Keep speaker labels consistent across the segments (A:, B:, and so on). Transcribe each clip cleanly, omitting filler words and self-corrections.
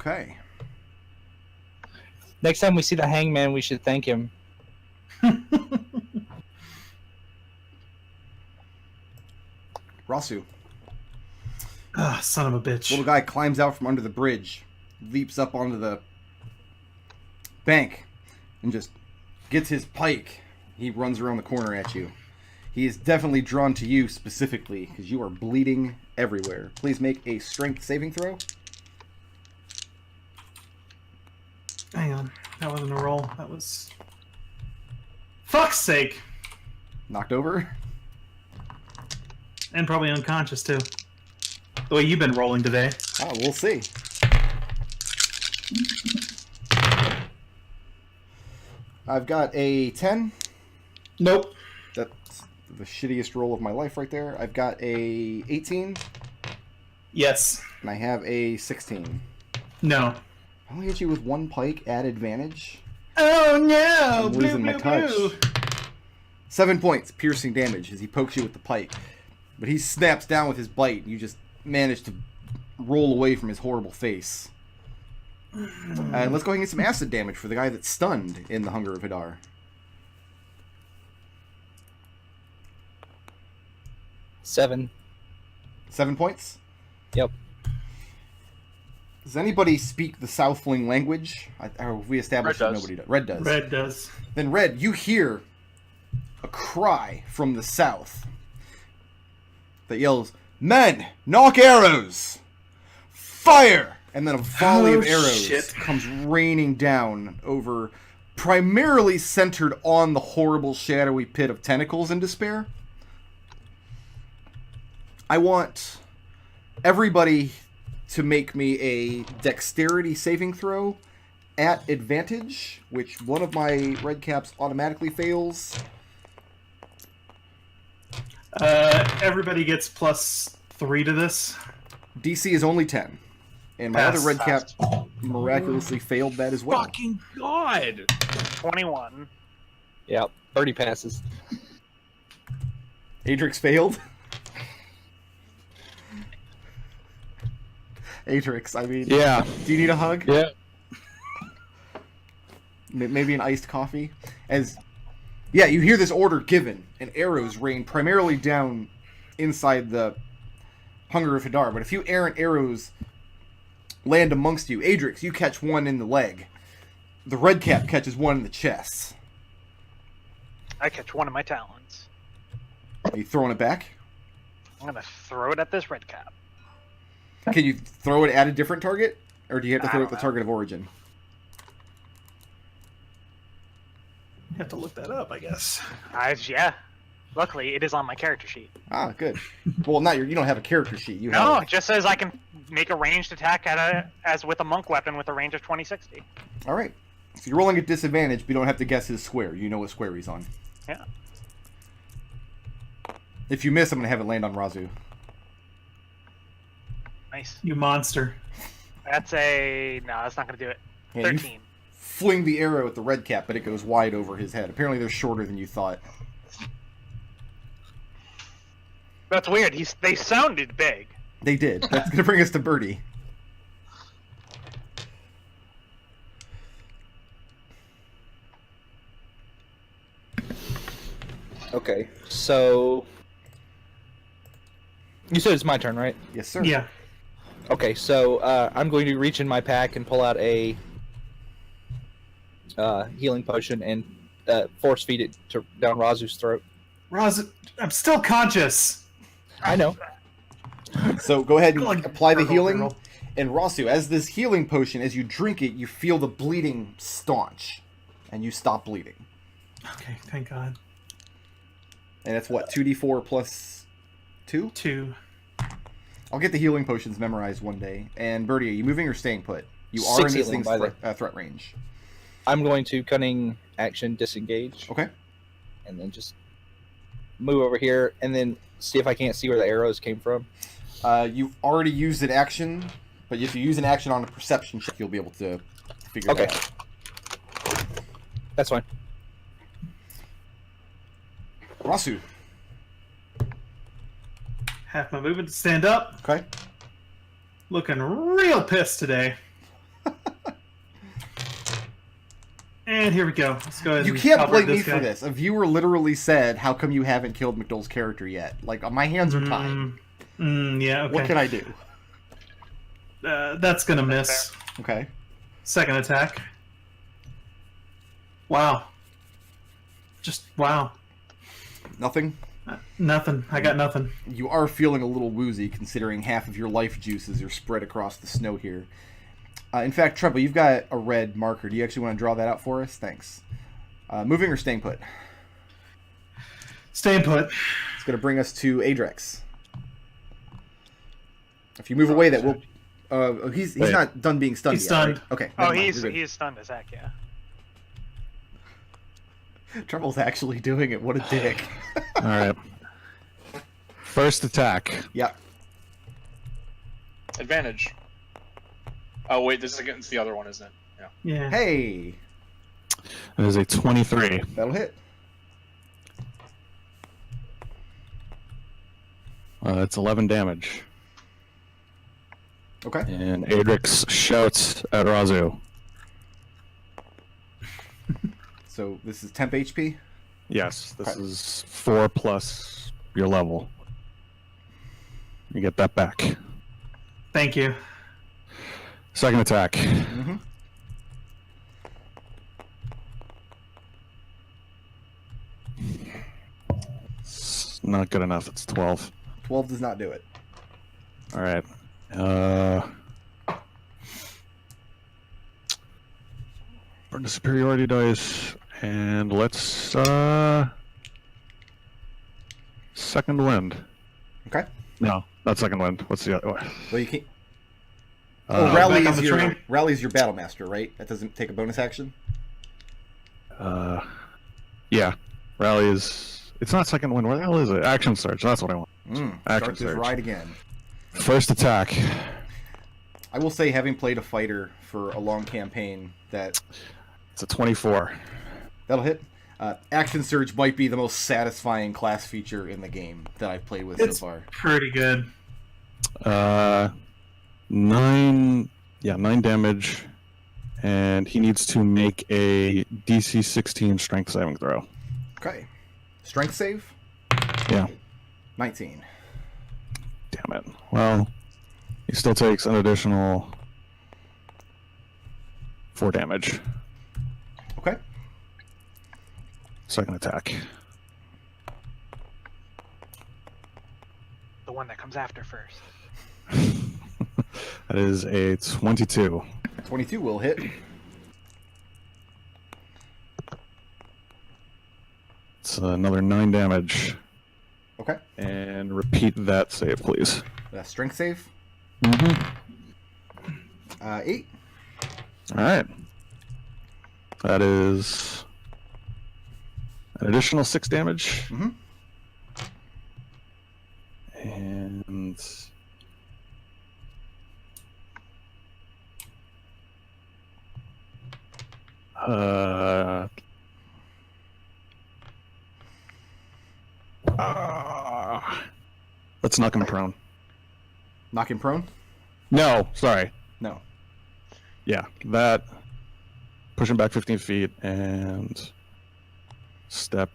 A: Okay.
B: Next time we see the hangman, we should thank him.
A: Raazu.
C: Ah, son of a bitch.
A: Little guy climbs out from under the bridge, leaps up onto the bank, and just gets his pike. He runs around the corner at you. He is definitely drawn to you specifically, because you are bleeding everywhere. Please make a strength saving throw.
C: Hang on. That wasn't a roll. That was... Fuck's sake!
A: Knocked over.
C: And probably unconscious, too. The way you've been rolling today.
A: Oh, we'll see. I've got a 10.
C: Nope.
A: That's the shittiest roll of my life right there. I've got a 18.
C: Yes.
A: And I have a 16.
C: No.
A: I only hit you with one pike at advantage.
C: Oh no!
A: I'm losing my touch. 7 points piercing damage as he pokes you with the pike. But he snaps down with his bite, and you just manage to roll away from his horrible face. And let's go ahead and get some acid damage for the guy that's stunned in the Hunger of Hadar.
B: 7.
A: 7 points?
B: Yep.
A: Does anybody speak the Southling language? We established that nobody does. Red does.
C: Red does.
A: Then Red, you hear a cry from the south that yells, "Men, knock arrows! Fire!" And then a volley of arrows comes raining down over, primarily centered on the horrible shadowy pit of tentacles in despair. I want everybody to make me a dexterity saving throw at advantage, which one of my red caps automatically fails.
C: Everybody gets +3 to this.
A: DC is only 10. And my other red cap miraculously failed that as well.
B: Fucking God!
D: 21.
B: Yep, Birdie passes.
A: Adrex failed. Adrex, I mean...
B: Yeah.
A: Do you need a hug?
B: Yeah.
A: Maybe an iced coffee? Yeah, you hear this order given, and arrows rain primarily down inside the Hunger of Hadar, but a few errant arrows land amongst you. Adrex, you catch one in the leg. The red cap catches one in the chest.
D: I catch one of my talons.
A: Are you throwing it back?
D: I'm gonna throw it at this red cap.
A: Can you throw it at a different target? Or do you have to throw it at the
D: know.
A: target of origin?
C: You have to look that up, I guess.
D: Yeah. Luckily, it is on my character sheet.
A: Ah, good. Well, you don't have a character sheet. You
D: No,
A: have...
D: it just says I can make a ranged attack as with a monk weapon with a range of 2060.
A: All right. So you're rolling at disadvantage, but you don't have to guess his square. You know what square he's on.
D: Yeah.
A: If you miss, I'm going to have it land on Raazu.
D: Nice.
C: You monster.
D: That's no, that's not gonna do it.
A: Yeah,
D: 13.
A: You fling the arrow at the red cap, but it goes wide over his head. Apparently they're shorter than you thought.
D: That's weird. They sounded big.
A: They did. That's going to bring us to Birdie.
B: Okay, so... You said it's my turn, right?
A: Yes, sir.
C: Yeah.
B: Okay, so I'm going to reach in my pack and pull out a healing potion and force feed it down Raazu's throat.
C: Raazu, I'm still conscious.
B: I know.
A: So go ahead and
C: Like
A: apply the
C: gurgle,
A: healing.
C: gurgle.
A: And Raazu, as this healing potion, as you drink it, you feel the bleeding staunch. And you stop bleeding.
C: Okay, thank God.
A: And that's what, 2d4 plus 2?
C: 2.
A: I'll get the healing potions memorized one day. And Birdie, are you moving or staying put? You are
B: 6
A: in this
B: healing
A: thing's
B: by
A: threat range.
B: I'm going to cunning action disengage.
A: Okay.
B: And then just move over here and then see if I can't see where the arrows came from.
A: You've already used an action, but if you use an action on a perception check, you'll be able to figure that out.
B: That's fine.
A: Raazu.
C: Half my movement to stand up.
A: Okay.
C: Looking real pissed today. And here we go. Let's go ahead.
A: You
C: and
A: can't
C: calibrate
A: blame me
C: this
A: for
C: guy.
A: this. A viewer literally said, "How come you haven't killed McDohl's character yet?" Like my hands are tied.
C: Yeah. Okay.
A: What can I do?
C: That's gonna miss.
A: Okay.
C: Second attack. Wow. Just wow.
A: Nothing.
C: Nothing. I got nothing.
A: You are feeling a little woozy, considering half of your life juices are spread across the snow here. In fact, Treble, you've got a red marker. Do you actually want to draw that out for us? Thanks. Moving or staying put?
C: Staying put.
A: It's going to bring us to Adrex. If you move away, that will. He's not done being stunned
C: He's
A: yet.
C: stunned.
A: Right? Okay.
D: Oh,
A: never mind, you're good.
D: he's stunned as heck. Yeah.
A: Treble's actually doing it. What a dick.
E: All right. First attack.
A: Yeah.
F: Advantage. Oh wait, this is against the other one, isn't it? Yeah.
C: Yeah.
A: Hey,
E: It is a 23.
A: that'll hit.
E: It's 11 damage.
A: Okay.
E: And Adrex shouts at Raazu.
A: So this is temp HP.
E: Yes, this
A: Okay.
E: is 4 plus your level. You get that back.
C: Thank you.
E: Second attack.
A: Mm-hmm.
E: It's not good enough. It's 12.
A: 12 does not do it.
E: All right. Burn the superiority dice, and let's second wind.
A: Okay.
E: No, not second wind. What's the other one?
A: Well, you can't.
C: Rally back on the train.
A: Rally's your battle master, right? That doesn't take a bonus action.
E: Yeah, rally is. It's not second wind. Where the hell is it? Action surge. That's what I want. Action
A: Start this
E: surge.
A: ride again.
E: First attack.
A: I will say, having played a fighter for a long campaign, that
E: It's a 24.
A: that'll hit. Action surge might be the most satisfying class feature in the game that I've played with
C: It's
A: so far.
C: pretty good.
E: 9 damage, and he needs to make a DC 16 strength saving throw.
A: Okay. Strength save.
E: Yeah.
A: 19.
E: Damn it. Well, he still takes an additional 4 damage.
A: Okay.
E: Second attack.
D: The one that comes after first.
E: That is a 22.
A: 22 will hit.
E: It's another 9 damage.
A: Okay.
E: And repeat that save, please.
A: Strength save.
E: Mm-hmm.
A: 8.
E: All right. That is an additional 6 damage.
A: Mm-hmm.
E: And let's knock him prone.
A: Knock him prone?
E: No, sorry.
A: No.
E: Yeah, that. Push him back 15 feet and step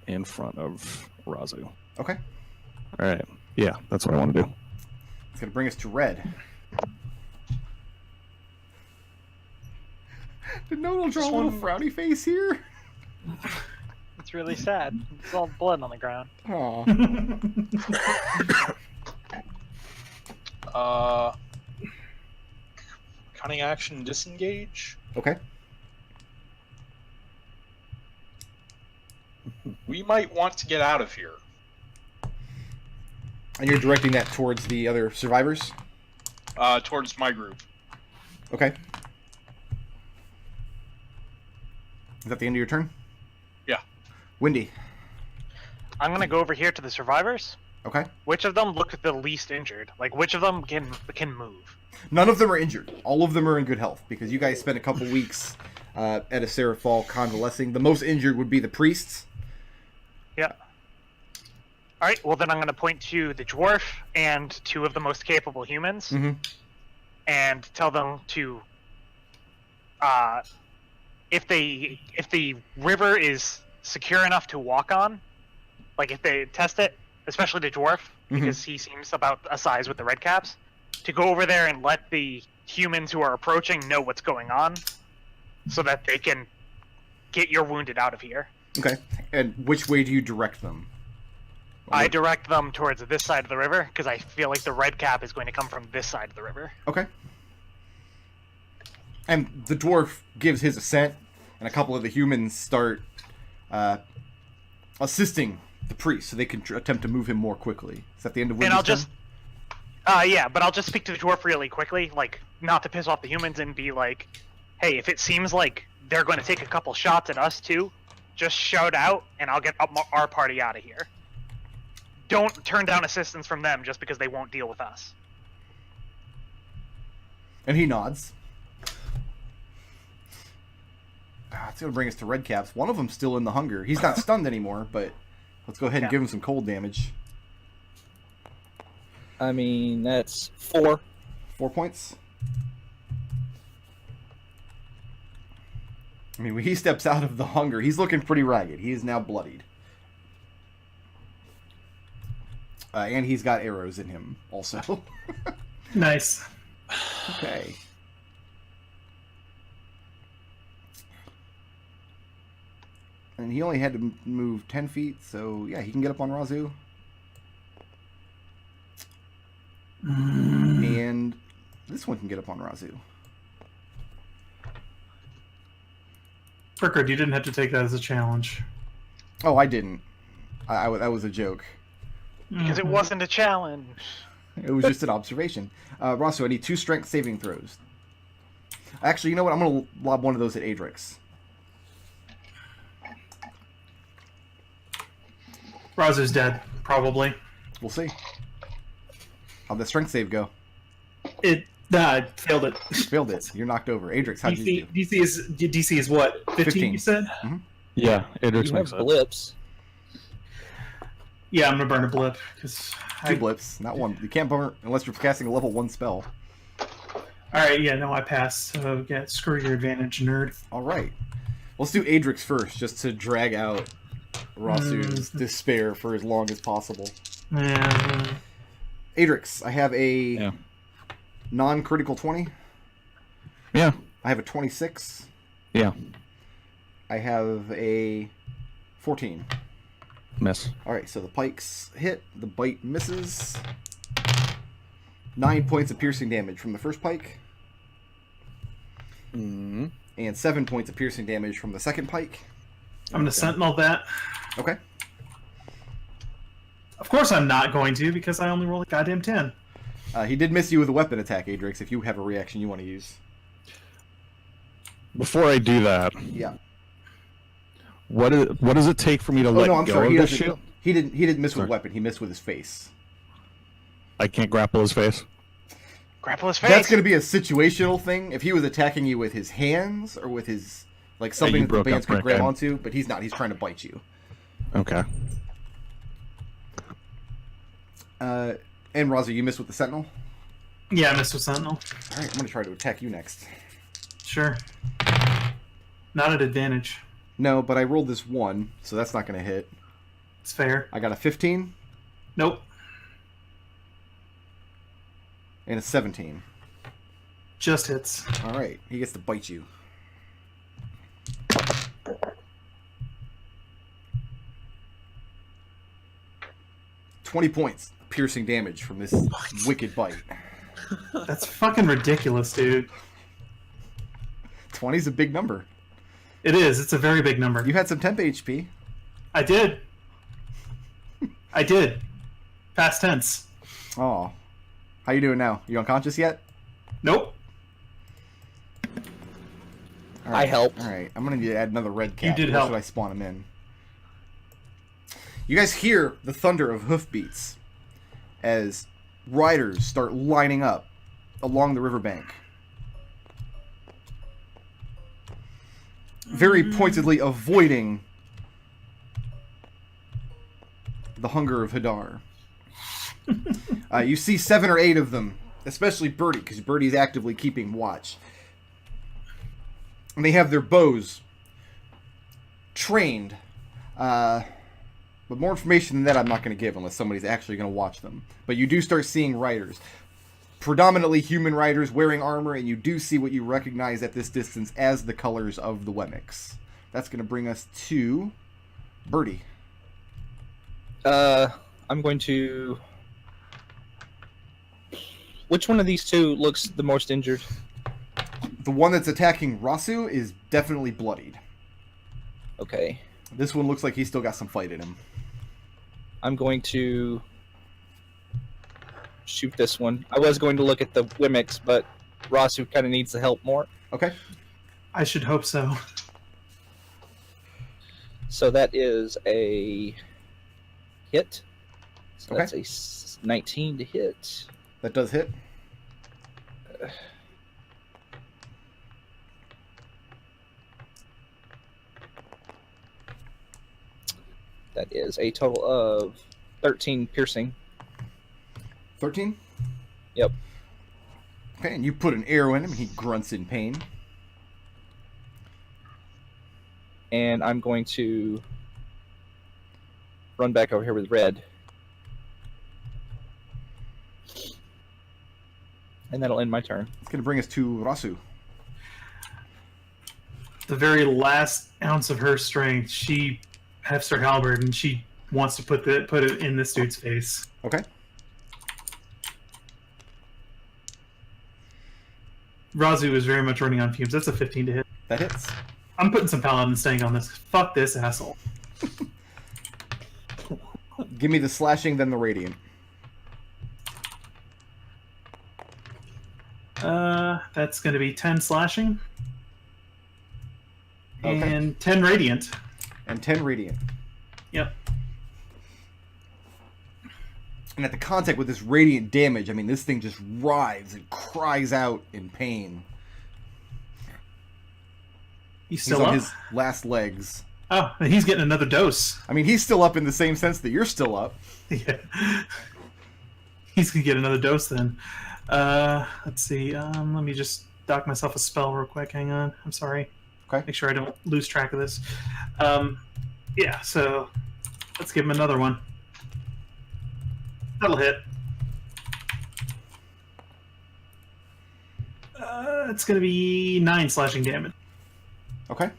E: in front of Raazu.
A: Okay.
E: All right. Yeah, that's what I want to do.
A: It's going to bring us to red. Did Nodal draw a little frowny face here?
D: It's really sad. It's all blood on the ground.
A: Aw.
F: Cunning action, disengage.
A: Okay.
F: We might want to get out of here.
A: And you're directing that towards the other survivors?
F: Towards my group.
A: Okay. Is that the end of your turn?
F: Yeah.
A: Windy.
D: I'm gonna go over here to the survivors.
A: Okay.
D: Which of them look the least injured? Like, which of them can move?
A: None of them are injured. All of them are in good health because you guys spent a couple weeks at a Seraphal convalescing. The most injured would be the priests.
D: Yeah. All right. Well, then I'm gonna point to the dwarf and 2 of the most capable humans,
A: Mm-hmm.
D: and tell them to if the river is secure enough to walk on, like if they test it, especially the dwarf, because he seems about a size with the red caps, to go over there and let the humans who are approaching know what's going on, so that they can get your wounded out of here.
A: Okay. And which way do you direct them?
D: I direct them towards this side of the river because I feel like the red cap is going to come from this side of the river.
A: Okay. And the dwarf gives his assent, and a couple of the humans start assisting the priest so they can attempt to move him more quickly. Is that the end of
D: And
A: Windy's
D: I'll just,
A: turn?
D: yeah, but I'll just speak to the dwarf really quickly, like, not to piss off the humans and be like, hey, if it seems like they're going to take a couple shots at us too, just shout out and I'll get our party out of here. Don't turn down assistance from them just because they won't deal with us.
A: And he nods. It's going to bring us to red caps. One of them's still in the hunger. He's not stunned anymore, but let's go ahead and give him some cold damage.
B: I mean, that's 4.
A: 4 points. I mean, when he steps out of the hunger, he's looking pretty ragged. He is now bloodied. And he's got arrows in him, also.
C: Nice.
A: Okay. And he only had to move 10 feet, so yeah, he can get up on Raazu. And this one can get up on Raazu.
C: Frickard, you didn't have to take that as a challenge.
A: Oh, I didn't. That was a joke.
D: Because it wasn't a challenge.
A: It was just an observation. Raazu, I need 2 strength saving throws. Actually, you know what? I'm going to lob one of those at Adrex.
C: Raazu's dead, probably.
A: We'll see. How'd the strength save go?
C: I failed it.
A: Failed it. You're knocked over. Adrex, how'd you do?
C: DC is what? 15, you said?
A: Mm-hmm.
E: Yeah, Adrex
B: You
E: makes
B: have
E: it.
B: blips.
C: Yeah, I'm gonna burn a blip because
A: 2 blips, not 1. You can't burn unless you're casting a level 1 spell.
C: All right, yeah, no, I passed. So yeah, screw your advantage, nerd.
A: All right. Let's do Adrex first, just to drag out Raazu's despair for as long as possible.
C: Yeah.
A: Adrex, I have a non-critical 20.
E: Yeah.
A: I have a 26.
E: Yeah.
A: I have a 14.
E: Miss.
A: All right, so the pikes hit, the bite misses. 9 points of piercing damage from the first pike,
E: Mm-hmm.
A: and 7 points of piercing damage from the second pike.
C: I'm gonna sentinel that.
A: Okay.
C: Of course I'm not going to, because I only rolled a goddamn 10.
A: He did miss you with a weapon attack, Adrex, if you have a reaction you want to use.
E: Before I do that,
A: Yeah.
E: what does it take for me to let
A: no, I'm
E: go
A: sorry.
E: of
A: He
E: this
A: doesn't.
E: shield?
A: He didn't miss with
E: Sorry.
A: a weapon. He missed with his face.
E: I can't grapple his face.
D: Grapple his face.
A: That's going to be a situational thing. If he was attacking you with his hands or with his something
E: you
A: that the
E: broke
A: bands
E: up
A: could
E: right
A: grab
E: then.
A: onto, but he's not. He's trying to bite you.
E: Okay.
A: And Raazu, you missed with the sentinel.
C: Yeah, I missed with sentinel.
A: All right, I'm going to try to attack you next.
C: Sure. Not at advantage.
A: No, but I rolled this 1, so that's not going to hit.
C: It's fair.
A: I got a 15
C: Nope.
A: and a 17.
C: Just hits.
A: All right, he gets to bite you. $20 points piercing damage from this wicked bite.
C: That's fucking ridiculous, dude.
A: 20's a big number.
C: It is. It's a very big number.
A: You had some temp HP.
C: I did. I did. Past tense.
A: Oh, how you doing now? You unconscious yet?
C: Nope.
A: All
B: I helped.
A: All right, I'm gonna need to add another red cap.
C: You did
A: Where
C: help.
A: should I spawn him in? You guys hear the thunder of hoofbeats as riders start lining up along the riverbank, very pointedly avoiding the hunger of Hadar. You see 7 or 8 of them, especially Birdie, because Birdie's actively keeping watch. And they have their bows trained. But more information than that I'm not going to give unless somebody's actually going to watch them. But you do start seeing riders. Predominantly human riders wearing armor, and you do see what you recognize at this distance as the colors of the Wemmicks. That's going to bring us to Birdie.
B: I'm going to... Which one of these two looks the most injured?
A: The one that's attacking Raazu is definitely bloodied.
B: Okay.
A: This one looks like he's still got some fight in him.
B: I'm going to shoot this one. I was going to look at the Wemmicks, but Raazu kind of needs the help more.
A: Okay.
C: I should hope so.
B: So that is a hit. So
A: Okay.
B: that's a 19 to hit.
A: That does hit.
B: That is a total of 13 piercing.
A: 13?
B: Yep.
A: Okay, and you put an arrow in him, and he grunts in pain.
B: And I'm going to run back over here with red. And that'll end my turn.
A: It's going to bring us to Raazu.
C: The very last ounce of her strength, she hefts her halberd and she wants to put it in this dude's face.
A: Okay.
C: Raazu is very much running on fumes. That's a 15 to hit.
A: That hits.
C: I'm putting some Paladin staying on this. Fuck this asshole.
A: Give me the slashing, then the radiant.
C: That's going to be 10 slashing.
A: Okay.
C: And 10 radiant.
A: And 10 radiant.
C: Yep.
A: And at the contact with this radiant damage, I mean, this thing just writhes and cries out in pain.
C: He's
A: He's
C: still
A: on
C: up?
A: his last legs.
C: Oh, he's getting another dose.
A: I mean, he's still up in the same sense that you're still up.
C: Yeah. He's going to get another dose then. Let's see. Let me just dock myself a spell real quick. Hang on. I'm sorry.
A: Okay.
C: Make sure I don't lose track of this. Yeah, so let's give him another one. That'll hit. It's going to be 9 slashing damage.
A: Okay.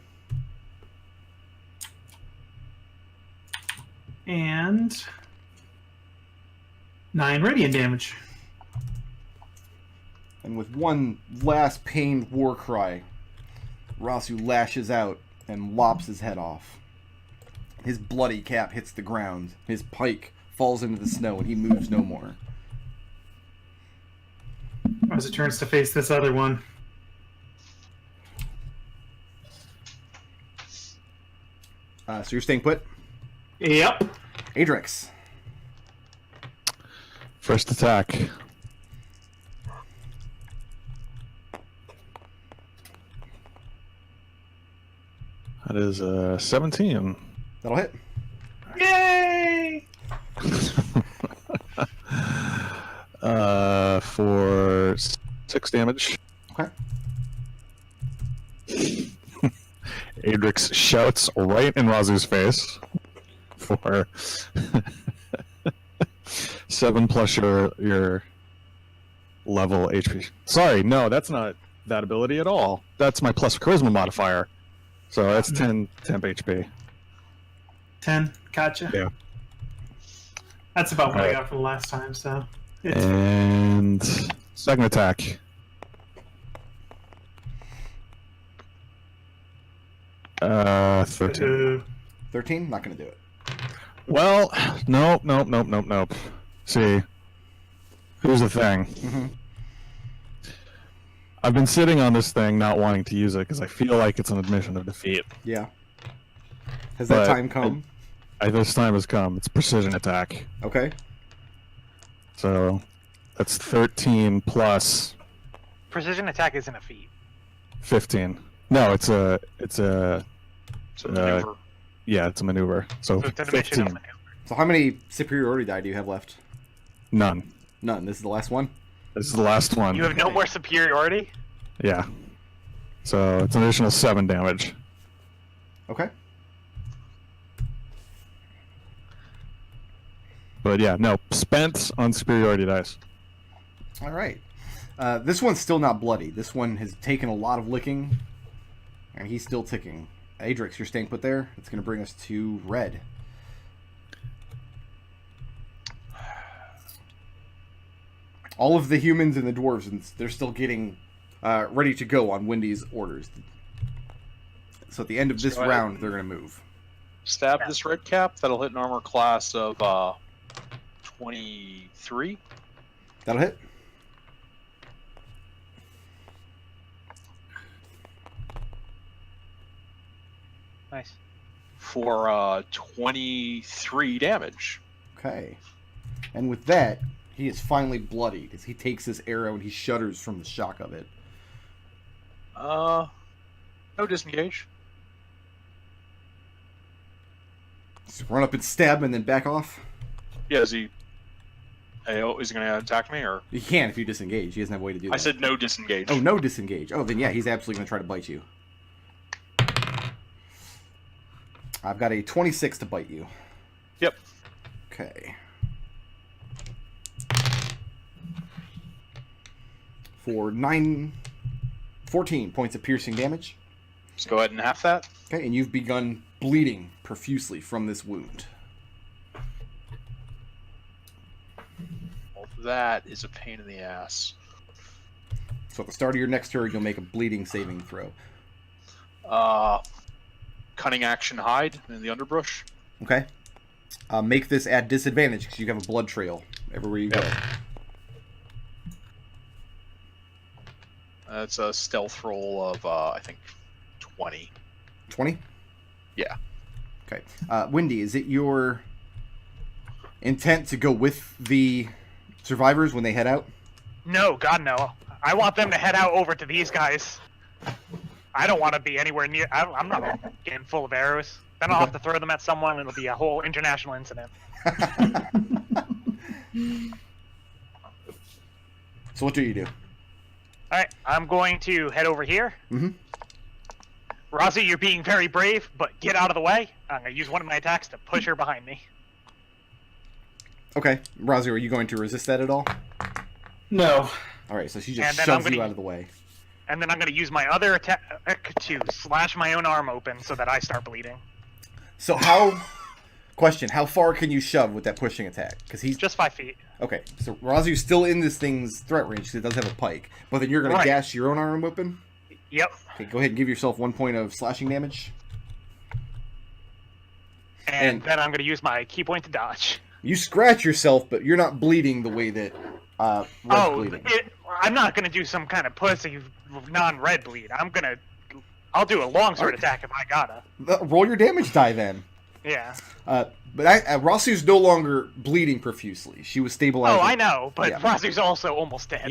C: And 9 radiant damage.
A: And with one last pained war cry, Raazu lashes out and lops his head off. His bloody cap hits the ground. His pike falls into the snow, and he moves no more.
C: As it turns to face this other one.
A: So you're staying put?
C: Yep.
A: Adrex.
E: First attack. That is 17.
A: That'll hit.
C: Yay!
E: For 6 damage.
A: Okay.
E: Adrex shouts right in Raazu's face for 7 plus your level HP. Sorry, no, that's not that ability at all. That's my plus charisma modifier. So that's 10 temp HP.
C: 10. Gotcha.
E: Yeah.
C: That's about what I
E: Alright.
C: got from the last time, so. It's
E: And second attack. Uh, 13.
A: 13? Not going to do it.
E: Well, nope. See, here's the thing.
A: Mm-hmm.
E: I've been sitting on this thing not wanting to use it because I feel like it's an admission of defeat.
A: Yeah. Has that
E: But
A: time come?
E: This time has come. It's precision attack.
A: Okay.
E: So that's 13 plus
D: Precision attack isn't a feat.
E: 15. No, it's a
F: So maneuver.
E: yeah, it's a maneuver. So
D: So it's an admission
E: 15.
D: of maneuver.
A: So how many superiority die do you have left?
E: None.
A: None. This is the last one?
E: This is the last one.
D: You have no more superiority?
E: Yeah. So it's an additional 7 damage.
A: Okay.
E: But yeah, no, spent on superiority dice.
A: All right. This one's still not bloody. This one has taken a lot of licking, and he's still ticking. Adrex, you're staying put there. It's going to bring us to red. All of the humans and the dwarves, they're still getting ready to go on Wendy's orders. So at the end of this round, they're going to move.
F: Stab this red cap. That'll hit an armor class of 23.
A: That'll hit.
D: Nice.
F: For 23 damage.
A: Okay. And with that, he is finally bloodied as he takes this arrow and he shudders from the shock of it.
F: No disengage.
A: Just run up and stab him and then back off.
F: Yeah, is he going to attack me, or?
A: He can if you disengage. He doesn't have a way to do that.
F: I said no disengage.
A: Oh, no disengage. Oh, then yeah, he's absolutely going to try to bite you. I've got a 26 to bite you.
F: Yep.
A: Okay. For 14 points of piercing damage.
F: Just go ahead and half that.
A: Okay, and you've begun bleeding profusely from this wound.
F: Well, that is a pain in the ass.
A: So at the start of your next turn, you'll make a bleeding saving throw.
F: Cunning action hide in the underbrush.
A: Okay. Make this at disadvantage because you have a blood trail everywhere you go.
F: That's a stealth roll of, I think, 20.
A: 20?
F: Yeah.
A: Okay. Wendy, is it your intent to go with the survivors when they head out?
D: No, God, no. I want them to head out over to these guys. I don't want to be anywhere near. I'm not getting full of arrows. Then I'll have to throw them at someone, and it'll be a whole international incident.
A: So what do you do?
D: All right, I'm going to head over here.
A: Mm-hmm.
D: Raazu, you're being very brave, but get out of the way. I'm going to use one of my attacks to push her behind me.
A: Okay. Raazu, are you going to resist that at all?
C: No.
A: All right, so she just
D: And then
A: shoves
D: I'm
A: you
D: gonna-
A: out of the way.
D: And then I'm going to use my other attack to slash my own arm open so that I start bleeding.
A: So how... Question, how far can you shove with that pushing attack? Because he's...
D: Just 5 feet.
A: Okay, so Raazu's still in this thing's threat range because it does have a pike. But then you're going to gash your own arm open?
D: Yep.
A: Okay, go ahead and give yourself 1 point of slashing damage.
D: And then I'm going to use my key point to dodge.
A: You scratch yourself, but you're not bleeding the way that Red's bleeding.
D: I'm not going to do some kind of pussy non-red bleed. I'll do a longsword attack if I gotta.
A: Roll your damage die then.
D: Yeah.
A: But Rasu's no longer bleeding profusely. She was stabilizing.
D: Oh, I know, but
A: Yeah.
D: Rasu's also almost dead.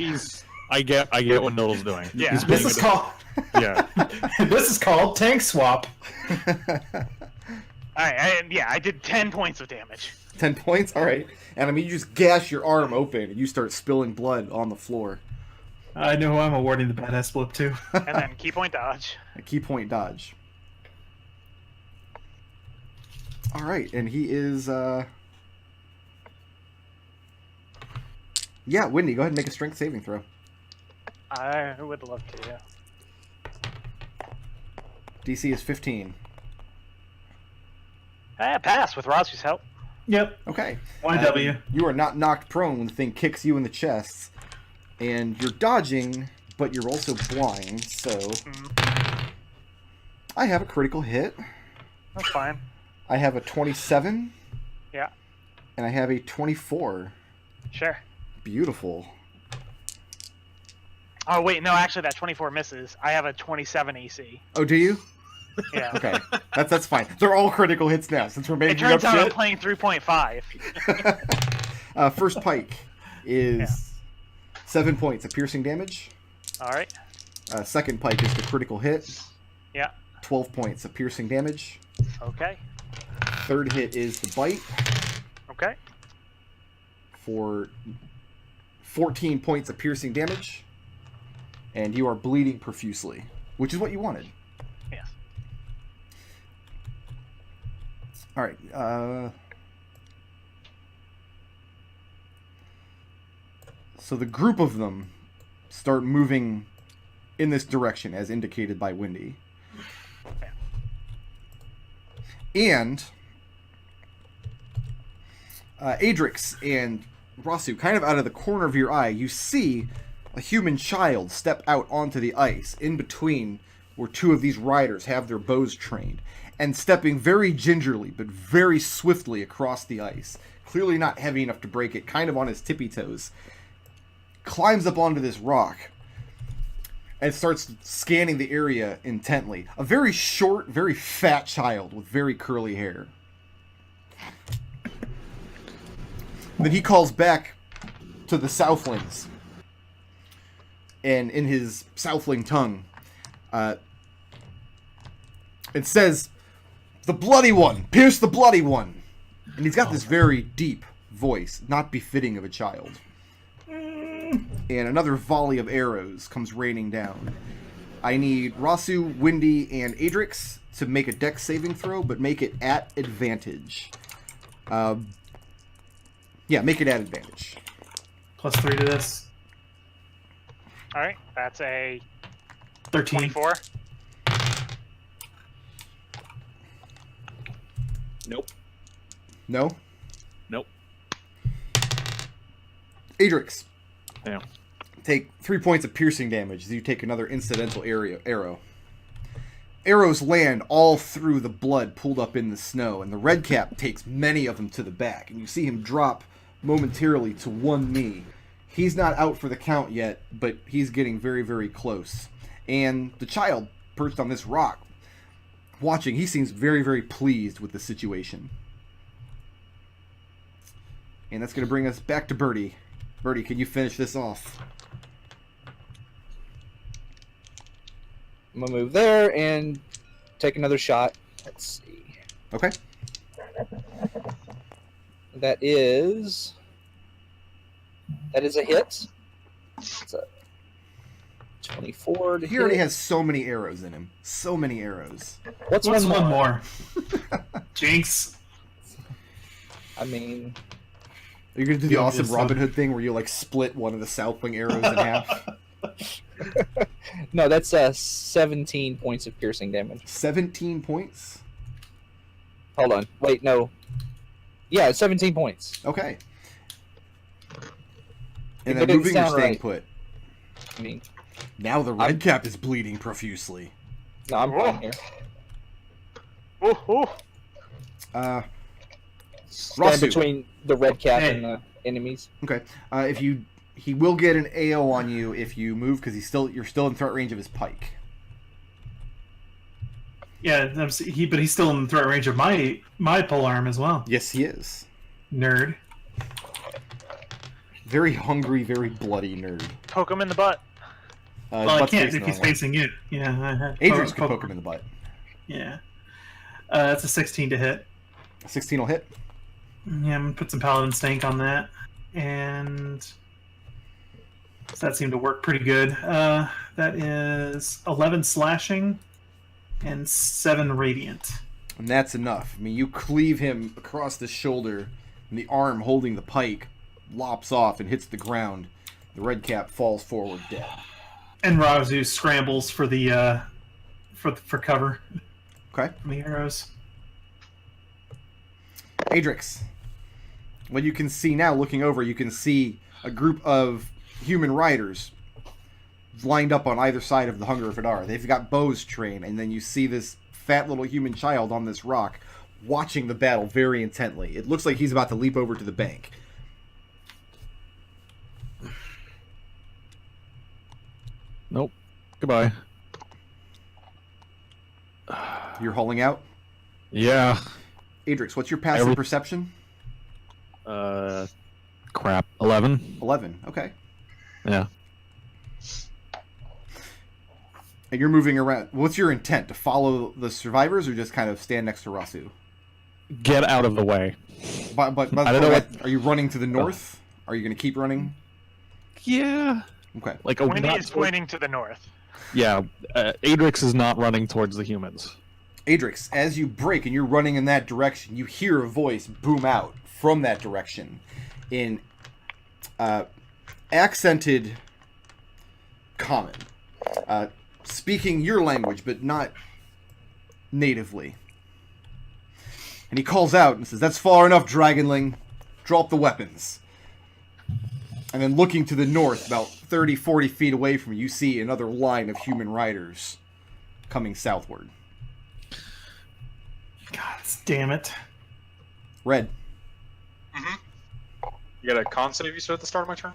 E: I get what Nodal's doing.
D: Yeah.
E: He's
C: This
E: being
C: is called
E: yeah.
C: this is called tank swap.
D: Alright, I did 10 points of damage.
A: 10 points? Alright. And I mean, you just gash your arm open and you start spilling blood on the floor.
C: I know who I'm awarding the badass flip to.
D: And then key point dodge.
A: A key point dodge. Alright, and he is, Yeah, Wendy, go ahead and make a strength saving throw.
D: I would love to.
A: DC is 15.
D: Pass with Rasu's help.
C: Yep.
A: Okay.
C: YW.
A: You are not knocked prone when the thing kicks you in the chest. And you're dodging, but you're also blind, so... I have a critical hit.
D: That's fine.
A: I have a 27.
D: Yeah.
A: And I have a 24.
D: Sure.
A: Beautiful.
D: Oh, wait, no, actually that 24 misses. I have a 27 AC.
A: Oh, do you?
D: Yeah.
A: Okay. That's fine. They're all critical hits now, since we're
D: It
A: making
D: turns
A: up
D: out I'm
A: shit.
D: playing 3.5.
A: First pike is 7 points of piercing damage.
D: Alright.
A: Second pike is the critical hit.
D: Yeah.
A: 12 points of piercing damage.
D: Okay.
A: Third hit is the bite
D: Okay.
A: for 14 points of piercing damage. And you are bleeding profusely. which is what you wanted.
D: Yes.
A: All right. So the group of them start moving in this direction, as indicated by Windy. And Adrex and Raazu, kind of out of the corner of your eye, you see a human child step out onto the ice in between where two of these riders have their bows trained, and stepping very gingerly but very swiftly across the ice, clearly not heavy enough to break it, kind of on his tippy toes, climbs up onto this rock and starts scanning the area intently. A very short, very fat child with very curly hair. Then he calls back to the Southlings, and in his Southling tongue, it says, "The bloody one! Pierce the bloody one!" And he's got this very deep voice, not befitting of a child. And another volley of arrows comes raining down. I need Raazu, Windy, and Adrex to make a dex saving throw, but make it at advantage. Yeah, make it at advantage.
C: +3 to this.
D: All right, that's a
C: 13.
D: 24.
B: Nope.
A: No?
E: Nope.
A: Adrex.
E: Yeah.
A: Take 3 points of piercing damage as you take another incidental arrow. Arrows land all through the blood pooled up in the snow, and the redcap takes many of them to the back, and you see him drop momentarily to one knee. He's not out for the count yet, but he's getting very, very close. And the child, perched on this rock, watching, he seems very, very pleased with the situation. And that's going to bring us back to Birdie. Birdie, can you finish this off?
B: I'm gonna move there and take another shot. Let's see.
A: Okay.
B: That is a hit. It's a 24 to
A: He already
B: hit.
A: has so many arrows in him. So many arrows.
B: What's
C: What's
B: one more?
C: one more? Jinx.
B: I mean,
A: Are you going to do the
C: Yeah,
A: awesome
C: obviously.
A: Robin Hood thing where you, like, split one of the Southwing arrows in half?
B: no, that's 17 points of piercing damage.
A: 17 points?
B: Hold on. Wait, no. Yeah, 17 points.
A: Okay.
B: That
A: And then
B: didn't
A: moving or
B: sound
A: staying
B: right.
A: put.
B: I mean,
A: Now the red cap is bleeding profusely.
B: no, I'm fine here.
D: Ooh, ooh.
B: Stand
A: Raazu.
B: between the red cap
C: Hey.
B: and the enemies.
A: Okay. He will get an AO on you if you move, because you're still in threat range of his pike.
C: Yeah, but he's still in threat range of my polearm as well.
A: Yes, he is.
C: Nerd.
A: Very hungry, very bloody nerd.
D: Poke him in the butt.
C: Well, I
A: butt's
C: can't
A: facing
C: if he's
A: the wrong way.
C: facing it. Yeah.
A: Adrian's could poke him in the butt.
C: Yeah. That's a 16 to hit.
A: 16 will hit.
C: Yeah, I'm gonna put some Paladin Stank on that. And so that seemed to work pretty good. That is 11 slashing and 7 radiant.
A: And that's enough. I mean, you cleave him across the shoulder, and the arm holding the pike lops off and hits the ground. The red cap falls forward dead.
C: And Raazu scrambles for the for cover
A: Okay.
C: from the arrows.
A: Adrex. What you can see now, looking over, you can see a group of human riders lined up on either side of the Hunger of Hadar. They've got bows trained, and then you see this fat little human child on this rock watching the battle very intently. It looks like he's about to leap over to the bank.
E: Nope. Goodbye.
A: You're hauling out?
E: Yeah.
A: Adrex, what's your passive perception?
E: Crap. 11.
A: 11. Okay.
E: Yeah.
A: And you're moving around. What's your intent? To follow the survivors or just kind of stand next to Raazu?
E: Get out of the way.
A: But
E: I don't know what-
A: are you running to the north? Are you going to keep running?
E: Yeah.
A: Okay.
E: Like a
D: Windy
E: not
D: is pointing to the north.
E: Yeah, Adrex is not running towards the humans.
A: Adrex, as you break and you're running in that direction, you hear a voice boom out from that direction in accented common, speaking your language, but not natively. And he calls out and says, "That's far enough, Dragonling. Drop the weapons." And then looking to the north, about 30, 40 feet away from you, you see another line of human riders coming southward.
C: God damn it.
A: Red.
F: You got a con save you said at the start of my turn?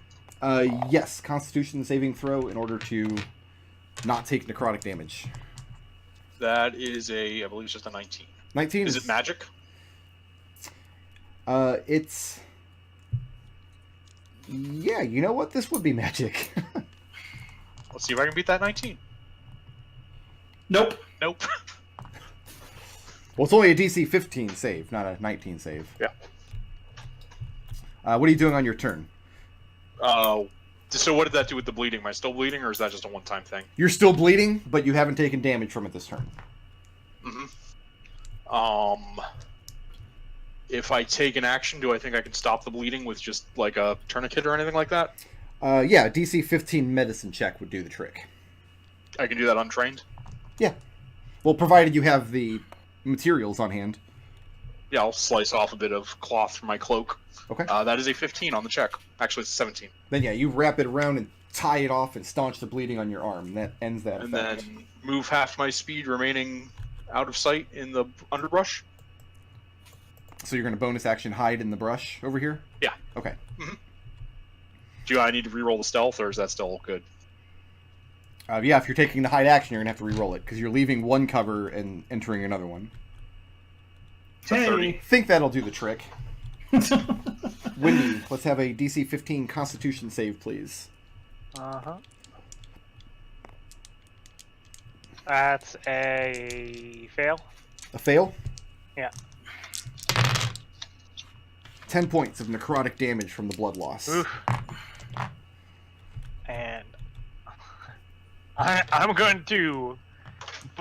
A: Yes, Constitution saving throw in order to not take necrotic damage.
F: That is I believe it's just a 19.
A: 19
F: Is it magic?
A: It's... Yeah, you know what? This would be magic.
F: Let's see if I can beat that 19.
C: Nope.
F: Nope.
A: Well, it's only a DC 15 save, not a 19 save.
F: Yeah.
A: What are you doing on your turn?
F: So what did that do with the bleeding? Am I still bleeding, or is that just a one-time thing?
A: You're still bleeding, but you haven't taken damage from it this turn.
F: If I take an action, do I think I can stop the bleeding with just like a tourniquet or anything like that?
A: Yeah, DC 15 medicine check would do the trick.
F: I can do that untrained?
A: Yeah. Well, provided you have the materials on hand.
F: Yeah, I'll slice off a bit of cloth from my cloak.
A: Okay.
F: That is a 15 on the check. Actually, it's a 17.
A: Then yeah, you wrap it around and tie it off and staunch the bleeding on your arm. And that ends that
F: And
A: effect.
F: then move half my speed remaining out of sight in the underbrush.
A: So you're going to bonus action hide in the brush over here?
F: Yeah.
A: Okay.
F: Do I need to reroll the stealth, or is that still good?
A: Yeah, if you're taking the hide action, you're going to have to reroll it, because you're leaving one cover and entering another one.
F: It's a 30.
C: Hey.
A: Think that'll do the trick. Windy, let's have a DC 15 Constitution save, please.
D: That's a fail.
A: A fail?
D: Yeah.
A: 10 points of necrotic damage from the blood loss.
D: Oof. And I'm going to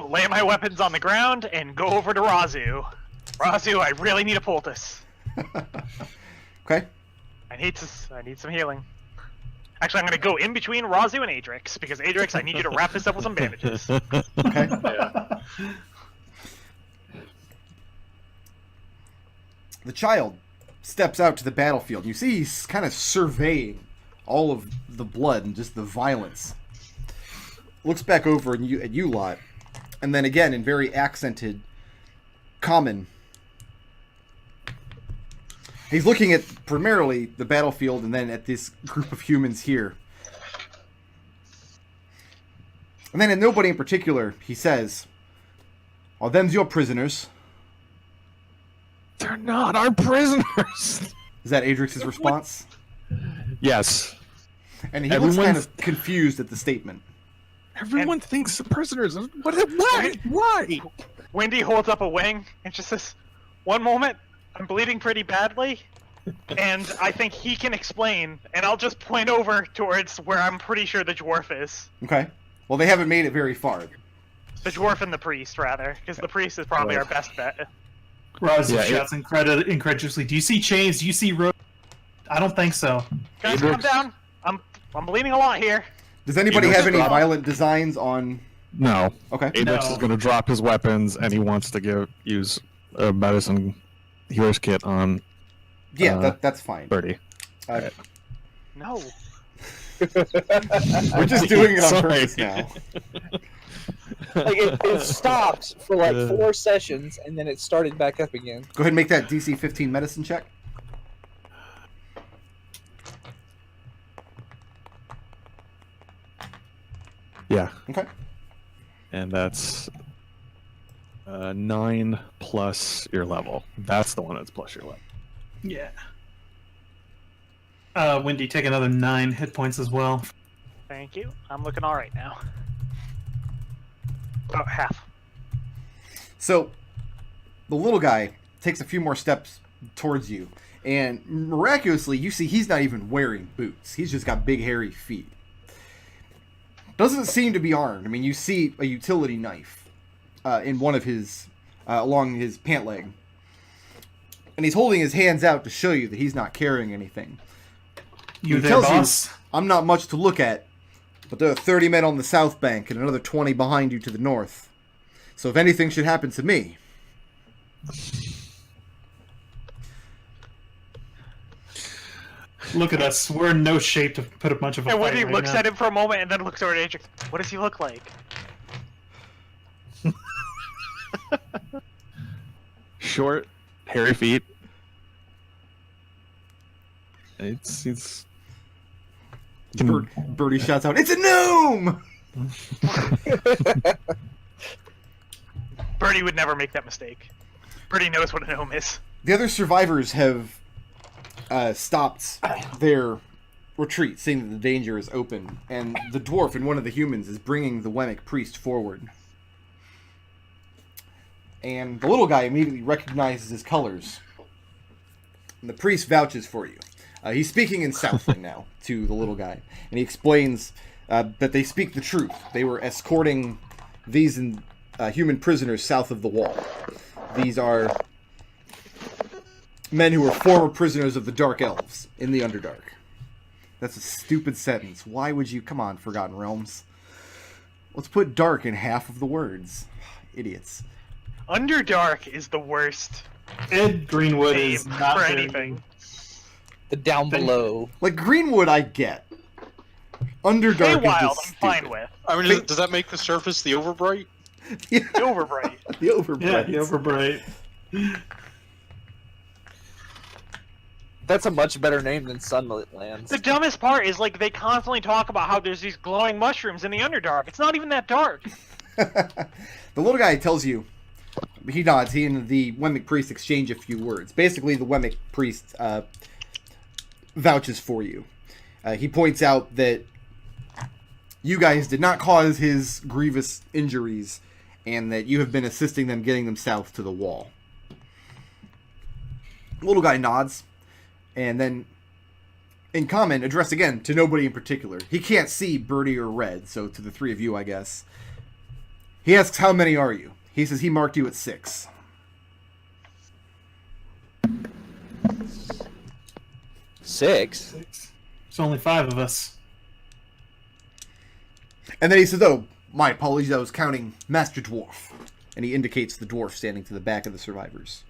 D: lay my weapons on the ground and go over to Raazu. Raazu, I really need a poultice.
A: Okay.
D: I need some healing. Actually, I'm going to go in between Raazu and Adrex, because Adrex, I need you to wrap this up with some bandages.
A: Okay.
F: Yeah.
A: The child steps out to the battlefield. You see he's kind of surveying all of the blood and just the violence. Looks back over at you lot, and then again in very accented common. He's looking at primarily the battlefield and then at this group of humans here. And then at nobody in particular, he says, "Are them's your prisoners?"
E: They're not our prisoners.
A: Is that Adrix's response?
E: Yes.
A: And he looks kind
E: Everyone's-
A: of confused at the statement.
E: Everyone thinks the prisoners. Why?
D: Wendy holds up a wing and just says, "One moment, I'm bleeding pretty badly, and I think he can explain," and I'll just point over towards where I'm pretty sure the dwarf is.
A: Okay. Well, they haven't made it very far.
D: The dwarf and the priest, rather, because the priest is probably our best bet.
C: Raazu
E: Yeah,
C: shouts incredulously, "Do you see chains? Do you see rope?" I don't think so.
D: Guys, calm down. I'm bleeding a lot here.
A: Does anybody
E: Adrix
A: have any
E: drop.
A: violent designs on...
E: No.
A: Okay.
E: Adrex
C: No.
E: is going to drop his weapons, and he wants to use a medicine healer's kit on
A: Yeah, that's fine.
E: Birdie.
D: No.
A: We're just doing it on
E: Sorry.
A: purpose now.
B: Like it stopped for like 4 sessions, and then it started back up again.
A: Go ahead and make that DC 15 medicine check.
E: Yeah.
A: Okay.
E: And that's 9 plus your level. That's the one that's plus your level.
C: Yeah. Wendy, take another 9 hit points as well.
D: Thank you. I'm looking all right now. About half.
A: So, the little guy takes a few more steps towards you, and miraculously, you see he's not even wearing boots. He's just got big, hairy feet. Doesn't seem to be armed. I mean, you see a utility knife in one of his, along his pant leg. And he's holding his hands out to show you that he's not carrying anything.
C: You
A: He
C: there,
A: tells
C: boss?
A: I'm not much to look at, but there are 30 men on the south bank and another 20 behind you to the north. So if anything should happen to me...
C: Look at us. We're in no shape to put up much of a
D: And
C: fight
D: Woody
C: right
D: looks
C: now.
D: at him for a moment and then looks over at Adrex. What does he look like?
E: Short, hairy feet. It's
A: Birdie shouts out, "It's a gnome!"
D: Birdie would never make that mistake. Birdie knows what a gnome is.
A: The other survivors have stopped their retreat, seeing that the danger is open, and the dwarf and one of the humans is bringing the Wemmick priest forward. And the little guy immediately recognizes his colors. And the priest vouches for you. He's speaking in Southling now to the little guy, and he explains that they speak the truth. They were escorting these human prisoners south of the wall. These are men who were former prisoners of the Dark Elves in the Underdark. That's a stupid sentence. Why would you... Come on, Forgotten Realms. Let's put dark in half of the words. Idiots.
D: Underdark is the worst
C: Ed Greenwood
D: name
C: is not
D: for
C: very-
D: anything.
B: The down below.
A: Like, Greenwood I get. Underdark
D: Feywild,
A: is
D: I'm
A: just
D: fine
A: stupid.
D: with.
F: I mean, does that make the surface the overbright?
A: Yeah,
D: Overbright.
A: the overbright.
C: Yeah, the overbright.
B: That's a much better name than Sunlands.
D: The dumbest part is, like, they constantly talk about how there's these glowing mushrooms in the Underdark. It's not even that dark.
A: The little guy tells you, he nods, he and the Wemmick priest exchange a few words. Basically, the Wemmick priest vouches for you. He points out that you guys did not cause his grievous injuries, and that you have been assisting them getting them south to the wall. The little guy nods, and then, in comment, addressed again to nobody in particular. He can't see Birdie or Red, so to the three of you, I guess. He asks, how many are you? He says he marked you at 6.
B: Six.
C: There's only 5 of us.
A: And then he says, oh, my apologies, I was counting Master Dwarf. And he indicates the dwarf standing to the back of the survivors.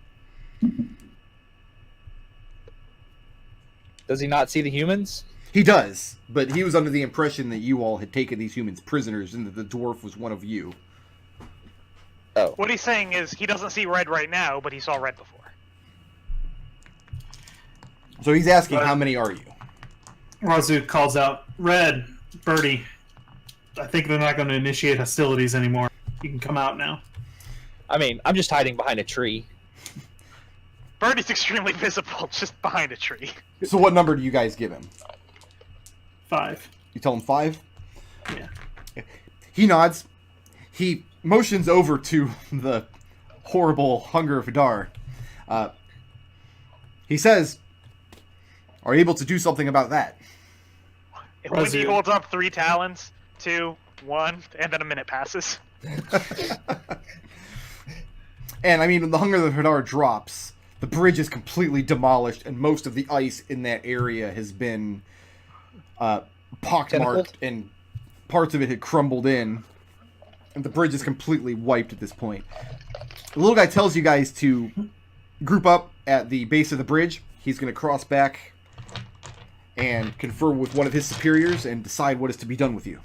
B: Does he not see the humans?
A: He does, but he was under the impression that you all had taken these humans prisoners and that the dwarf was one of you.
B: Oh.
D: What he's saying is he doesn't see red right now, but he saw red before.
A: So he's asking, how many are you?
C: Raazu calls out, Red, Birdie, I think they're not going to initiate hostilities anymore. You can come out now.
B: I mean, I'm just hiding behind a tree.
D: Birdie's extremely visible, just behind a tree.
A: So what number do you guys give him?
C: 5.
A: You tell him 5?
C: Yeah.
A: He nods. He motions over to the horrible Hunger of Hadar. He says, are you able to do something about that?
D: And when he
C: Raazu.
D: holds up 3 talons, 2, 1, and then a minute passes.
A: And, I mean, when the Hunger of Hadar drops, the bridge is completely demolished, and most of the ice in that area has been pockmarked,
B: Tentacled?
A: and parts of it had crumbled in. And the bridge is completely wiped at this point. The little guy tells you guys to group up at the base of the bridge. He's going to cross back and confer with one of his superiors and decide what is to be done with you.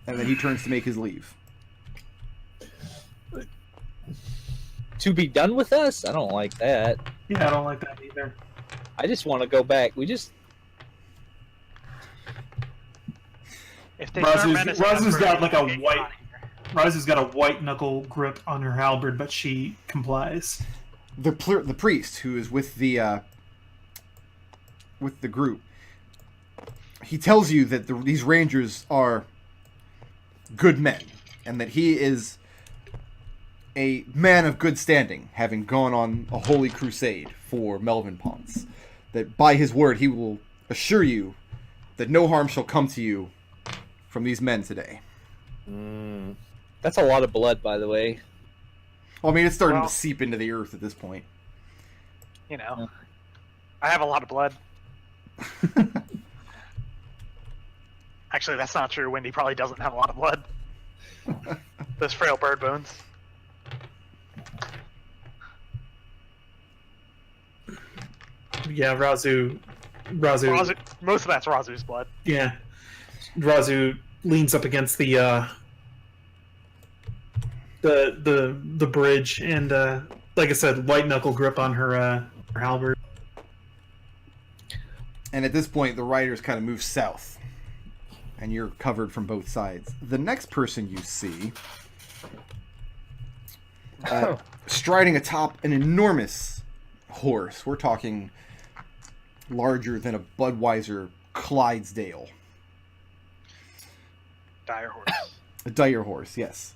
A: And then he turns to make his leave.
B: To be done with us? I don't like that.
C: Yeah, I don't like that either.
B: I just want to go back. We just...
D: If they start
C: Raazu's
D: menacing us,
C: got
D: Birdie,
C: like a
D: we'll get
C: white-
D: out of here.
C: Raazu's got a white knuckle grip on her halberd, but she complies.
A: The priest who is with the group, he tells you that these rangers are good men, and that he is a man of good standing, having gone on a holy crusade for Melvin Ponce. That by his word he will assure you that no harm shall come to you from these men today.
B: That's a lot of blood, by the way.
A: Well, I mean, it's starting
D: Well-
A: to seep into the earth at this point.
D: You know, I have a lot of blood. Actually, that's not true. Wendy probably doesn't have a lot of blood. Those frail bird bones.
C: Yeah, Raazu.
D: Raazu, most of that's Raazu's blood.
C: Yeah, Raazu leans up against the bridge and, like I said, white knuckle grip on her halberd.
A: And at this point, the riders kind of move south, and you're covered from both sides. The next person you see, striding atop an enormous horse. We're talking larger than a Budweiser Clydesdale.
D: Dire horse.
A: A dire horse, yes.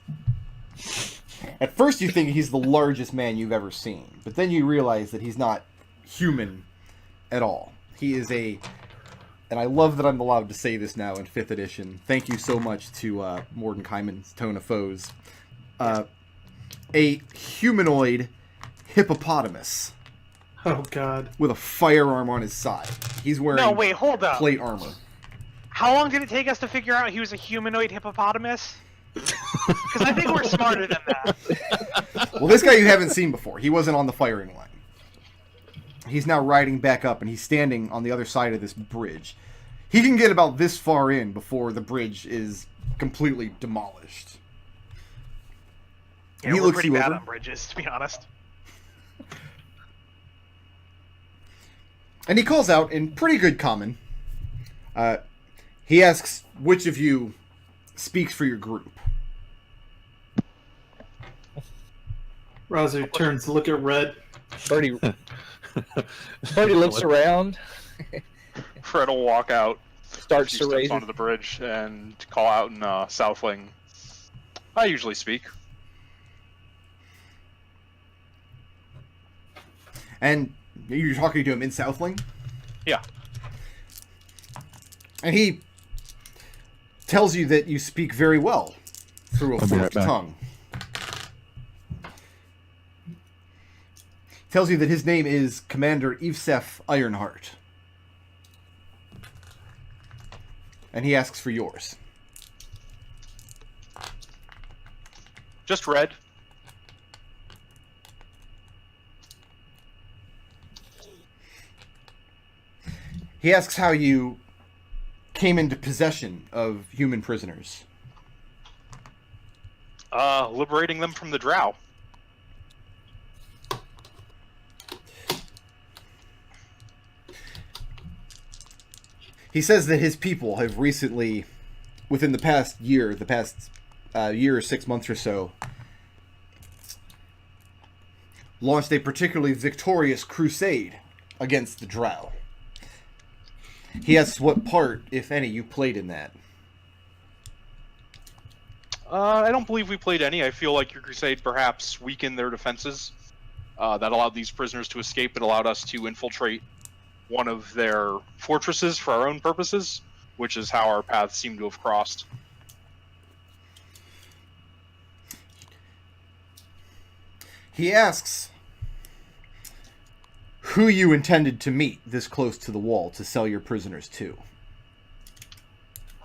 A: At first you think he's the largest man you've ever seen, but then you realize that he's not human at all. He is and I love that I'm allowed to say this now in 5th edition. Thank you so much to Mordenkainen's Tone of Foes. A humanoid hippopotamus
C: Oh God!
A: with a firearm on his side. He's wearing
D: No, wait, hold up.
A: plate armor.
D: How long did it take us to figure out he was a humanoid hippopotamus? Because I think we're smarter than that.
A: Well, this guy you haven't seen before. He wasn't on the firing line. He's now riding back up, and he's standing on the other side of this bridge. He can get about this far in before the bridge is completely demolished.
D: Yeah,
A: He
D: we're
A: looks
D: pretty
A: you
D: bad
A: over.
D: on bridges, to be honest.
A: And he calls out in pretty good common. He asks which of you speaks for your group.
C: Raazu turns to look at Red.
B: Birdie looks around,
F: Fred will walk out,
B: starts
F: few
B: to
F: steps
B: raise.
F: onto the bridge, and call out in Southling. I usually speak.
A: And you're talking to him in Southling?
F: Yeah.
A: And he tells you that you speak very well through a
E: I'll be right
A: forked
E: back.
A: tongue. Tells you that his name is Commander Evsef Ironheart. And he asks for yours.
F: Just Red.
A: He asks how you came into possession of human prisoners.
F: Liberating them from the drow.
A: He says that his people have recently, within the past year, or 6 months or so, launched a particularly victorious crusade against the drow. He asks what part, if any, you played in that.
F: I don't believe we played any. I feel like your crusade perhaps weakened their defenses. That allowed these prisoners to escape. It allowed us to infiltrate one of their fortresses for our own purposes, which is how our paths seem to have crossed.
A: He asks who you intended to meet this close to the wall to sell your prisoners to.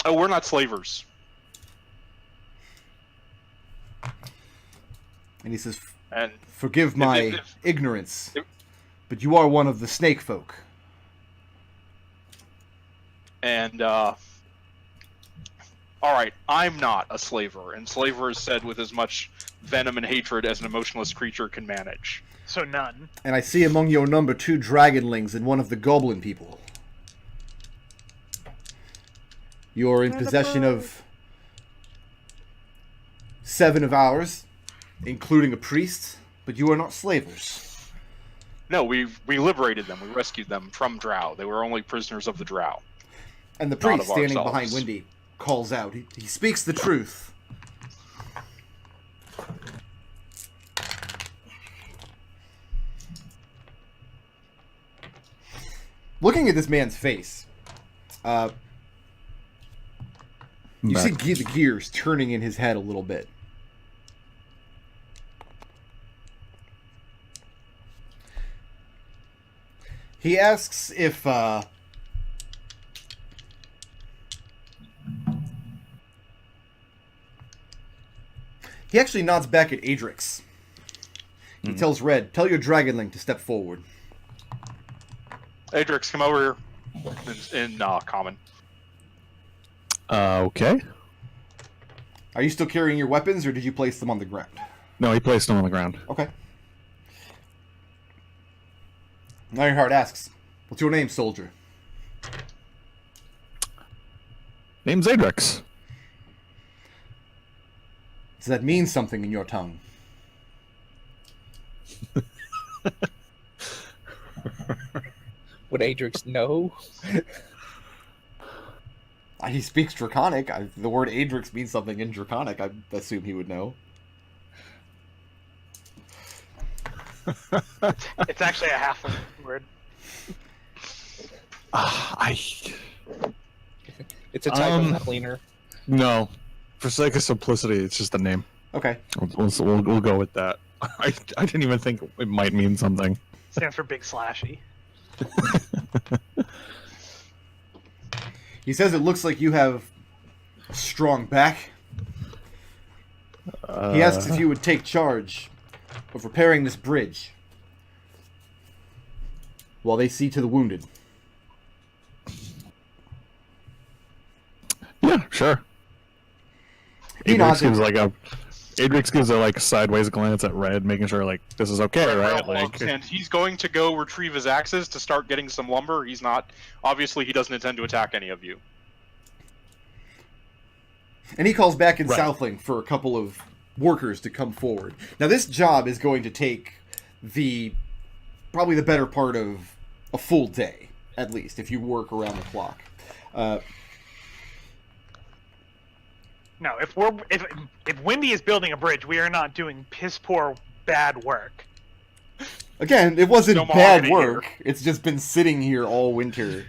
F: Oh, we're not slavers.
A: And he says,
F: And
A: forgive my
F: if-
A: ignorance,
F: if-
A: but you are one of the snake folk.
F: All right, I'm not a slaver, and slaver is said with as much venom and hatred as an emotionless creature can manage.
D: So none.
A: And I see among your number 2 dragonlings and one of the goblin people. You are in possession of 7 of ours, including a priest, but you are not slavers.
F: No, we liberated them. We rescued them from drow. They were only prisoners of the drow.
A: And the
F: Not
A: priest
F: of
A: standing
F: ourselves.
A: behind Wendy calls out. He speaks the truth. Looking at this man's face, You
E: Back.
A: see the gears turning in his head a little bit. He asks if he actually nods back at Adrex. He tells Red, "Tell your dragonling to step forward."
F: Adrex, come over here. In common.
E: Okay.
A: Are you still carrying your weapons, or did you place them on the ground?
E: No, he placed him on the ground.
A: Okay. Ironheart asks, "What's your name, soldier?"
E: Name's Adrex.
A: Does that mean something in your tongue?
B: Would Adrex know?
A: He speaks Draconic. The word Adrex means something in Draconic. I assume he would know.
D: It's actually a half word.
B: It's a type of cleaner.
E: No. For sake of simplicity, it's just a name.
A: Okay.
E: We'll go with that. I didn't even think it might mean something.
D: Stands for big slashy.
A: He says it looks like you have a strong back. He asks if you would take charge of repairing this bridge while they see to the wounded.
E: Yeah, sure.
A: He nods.
E: Adrex gives a sideways glance at Red, making sure this is okay, right?
F: And he's going to go retrieve his axes to start getting some lumber. He's not. Obviously, he doesn't intend to attack any of you.
A: And he calls back in
E: Right.
A: Southling for a couple of workers to come forward. Now, this job is going to take probably the better part of a full day, at least, if you work around the clock.
D: No, if Windy is building a bridge, we are not doing piss poor bad work.
A: Again, it wasn't
F: No
A: bad
F: mahogany
A: work. It's just been sitting here all winter.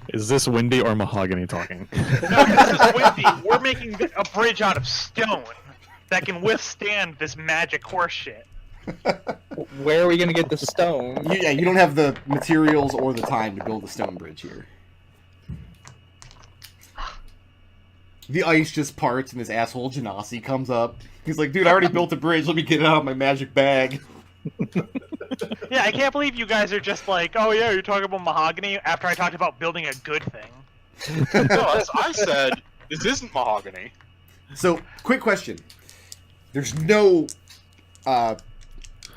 E: Is this Windy or Mahogany talking?
D: No, this is Windy. We're making a bridge out of stone that can withstand this magic horse shit.
B: Where are we gonna get the stone?
A: You don't have the materials or the time to build a stone bridge here. The ice just parts and this asshole Genasi comes up. He's like, "Dude, I already built a bridge. Let me get it out of my magic bag."
D: Yeah, I can't believe you guys are just like, "Oh yeah, you're talking about mahogany," after I talked about building a good thing.
F: No, as I said, this isn't mahogany.
A: So, quick question. There's no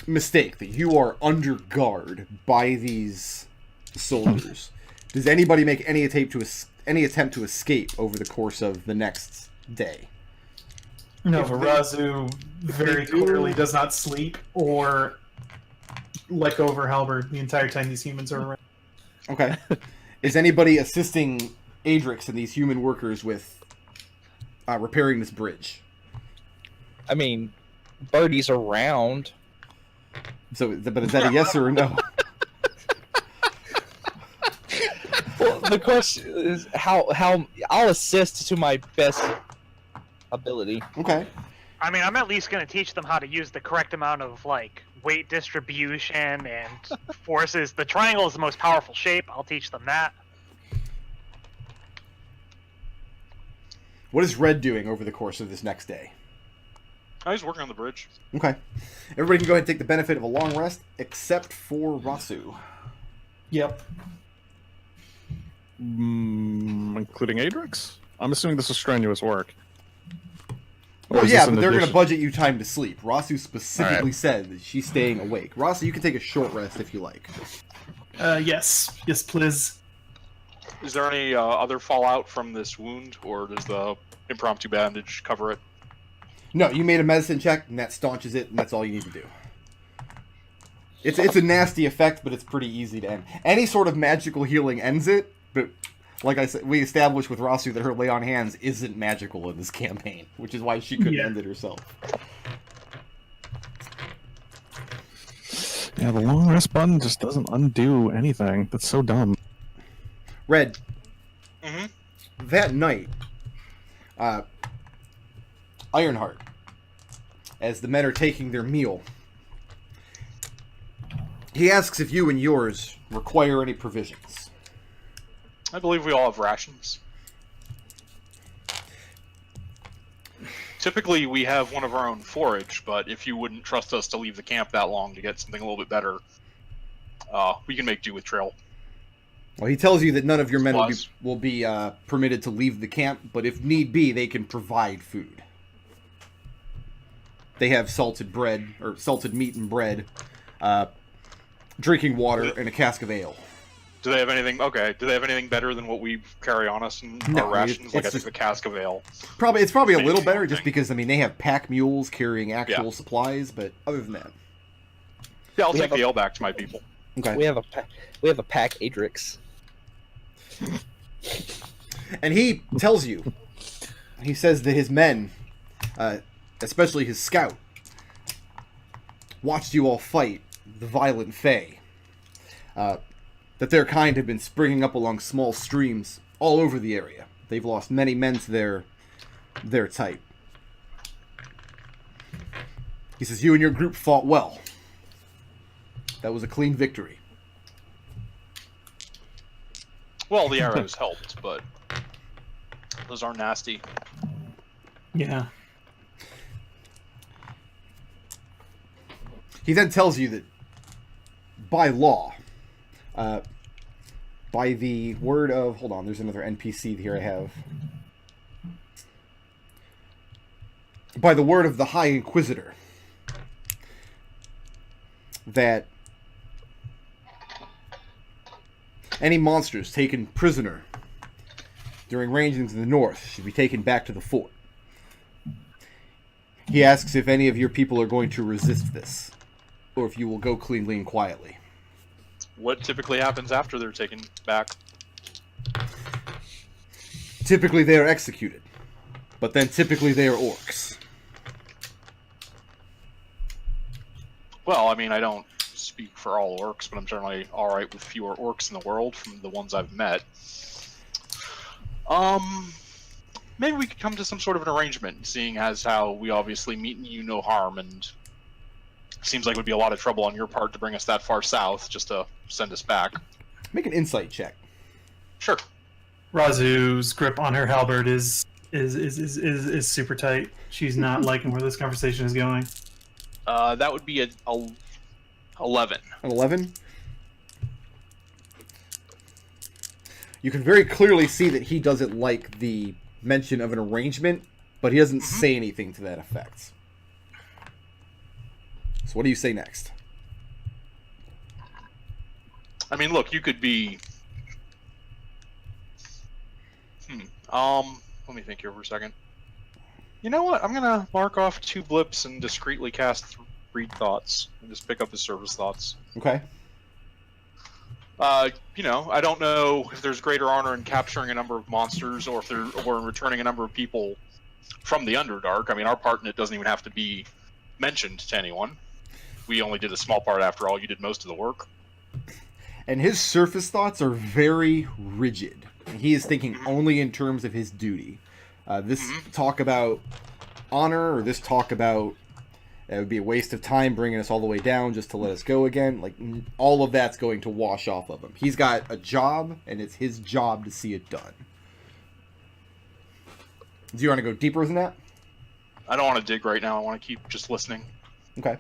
A: mistake that you are under guard by these soldiers. Does anybody make any attempt to escape over the course of the next day?
C: No, but Raazu very clearly does not sleep or let go of her halberd the entire time these humans are around.
A: Okay. Is anybody assisting Adrex and these human workers with repairing this bridge?
B: I mean, Birdie's around.
A: So, but is that a yes or a no?
B: Well, the question is how I'll assist to my best ability.
A: Okay.
D: I mean, I'm at least going to teach them how to use the correct amount of, weight distribution and forces. The triangle is the most powerful shape. I'll teach them that.
A: What is Red doing over the course of this next day?
F: Oh, he's working on the bridge.
A: Okay. Everybody can go ahead and take the benefit of a long rest, except for Raazu.
C: Yep.
E: Including Adrex? I'm assuming this is strenuous work. Or
A: Well,
E: is
A: yeah,
E: this
A: but
E: in
A: they're going to
E: addition-
A: budget you time to sleep. Raazu specifically
E: Alright.
A: said that she's staying awake. Raazu, you can take a short rest if you like.
C: Yes, please.
F: Is there any other fallout from this wound, or does the impromptu bandage cover it?
A: No, you made a medicine check, and that staunches it, and that's all you need to do. It's a nasty effect, but it's pretty easy to end. Any sort of magical healing ends it, but like I said, we established with Raazu that her lay on hands isn't magical in this campaign, which is why she couldn't end it herself.
E: Yeah, the long rest button just doesn't undo anything. That's so dumb.
A: Red,
F: Mm-hmm.
A: that night, Ironheart, as the men are taking their meal, he asks if you and yours require any provisions.
F: I believe we all have rations. Typically, we have one of our own forage, but if you wouldn't trust us to leave the camp that long to get something a little bit better, we can make do with trail.
A: Well, he tells you that none of your men
F: Supplies.
A: will be permitted to leave the camp, but if need be, they can provide food. They have salted bread, or salted meat and bread, drinking water, and a cask of ale.
F: Do they have anything? Okay. Do they have anything better than what we carry on us in
A: No,
F: our rations? Like I
A: it's
F: think the cask of ale.
A: It's probably a
F: Maybe
A: little better,
F: something.
A: just because, I mean, they have pack mules carrying actual
F: Yeah.
A: supplies, but other than that.
F: Yeah, I'll
B: We
F: take
B: have
F: the ale back to my people.
A: Okay.
B: We have a pack Adrex.
A: And he tells you, he says that his men, especially his scout, watched you all fight the violent Fae. That their kind have been springing up along small streams all over the area. They've lost many men to their type. He says, you and your group fought well. That was a clean victory.
F: Well, the arrows helped, but those are nasty.
C: Yeah.
A: He then tells you that by law, by the word of... Hold on, there's another NPC here I have. By the word of the High Inquisitor, that any monsters taken prisoner during rangings in the north should be taken back to the fort. He asks if any of your people are going to resist this, or if you will go cleanly and quietly.
F: What typically happens after they're taken back?
A: Typically they are executed, but then typically they are orcs.
F: Well, I mean, I don't speak for all orcs, but I'm generally alright with fewer orcs in the world from the ones I've met. Maybe we could come to some sort of an arrangement, seeing as how we obviously mean you no harm, and seems like it would be a lot of trouble on your part to bring us that far south just to send us back.
A: Make an insight check.
F: Sure.
C: Raazu's grip on her halberd is super tight. She's not liking where this conversation is going.
F: That would be a 11.
A: An 11? You can very clearly see that he doesn't like the mention of an arrangement, but he doesn't say anything to that effect. So what do you say next?
F: I mean, look, you could be... let me think here for a second. You know what? I'm gonna mark off 2 blips and discreetly cast read thoughts and just pick up his service thoughts.
A: Okay.
F: You know, I don't know if there's greater honor in capturing a number of monsters or in returning a number of people from the Underdark. I mean, our part in it doesn't even have to be mentioned to anyone. We only did a small part after all. You did most of the work.
A: And his surface thoughts are very rigid. He is thinking only in terms of his duty. This talk about honor, or this talk about it would be a waste of time bringing us all the way down just to let us go again. Like, all of that's going to wash off of him. He's got a job, and it's his job to see it done. Do you want to go deeper than that?
F: I don't want to dig right now. I want to keep just listening.
A: Okay.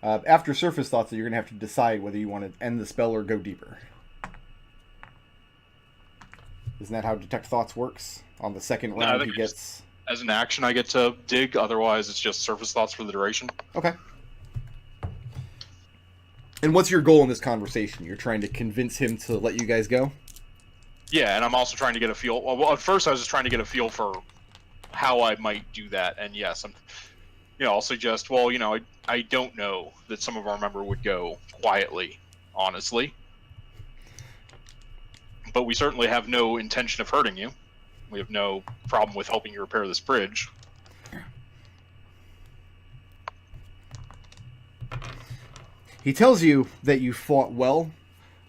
A: After surface thoughts, you're going to have to decide whether you want to end the spell or go deeper. Isn't that how Detect Thoughts works? On the second
F: No, I
A: round,
F: think
A: he
F: we
A: gets...
F: As an action, I get to dig. Otherwise, it's just surface thoughts for the duration.
A: Okay. And what's your goal in this conversation? You're trying to convince him to let you guys go?
F: Yeah, and I'm also trying to get a feel. Well, at first, I was just trying to get a feel for how I might do that. And yes, I'll suggest. Well, I don't know that some of our member would go quietly, honestly. But we certainly have no intention of hurting you. We have no problem with helping you repair this bridge.
A: He tells you that you fought well,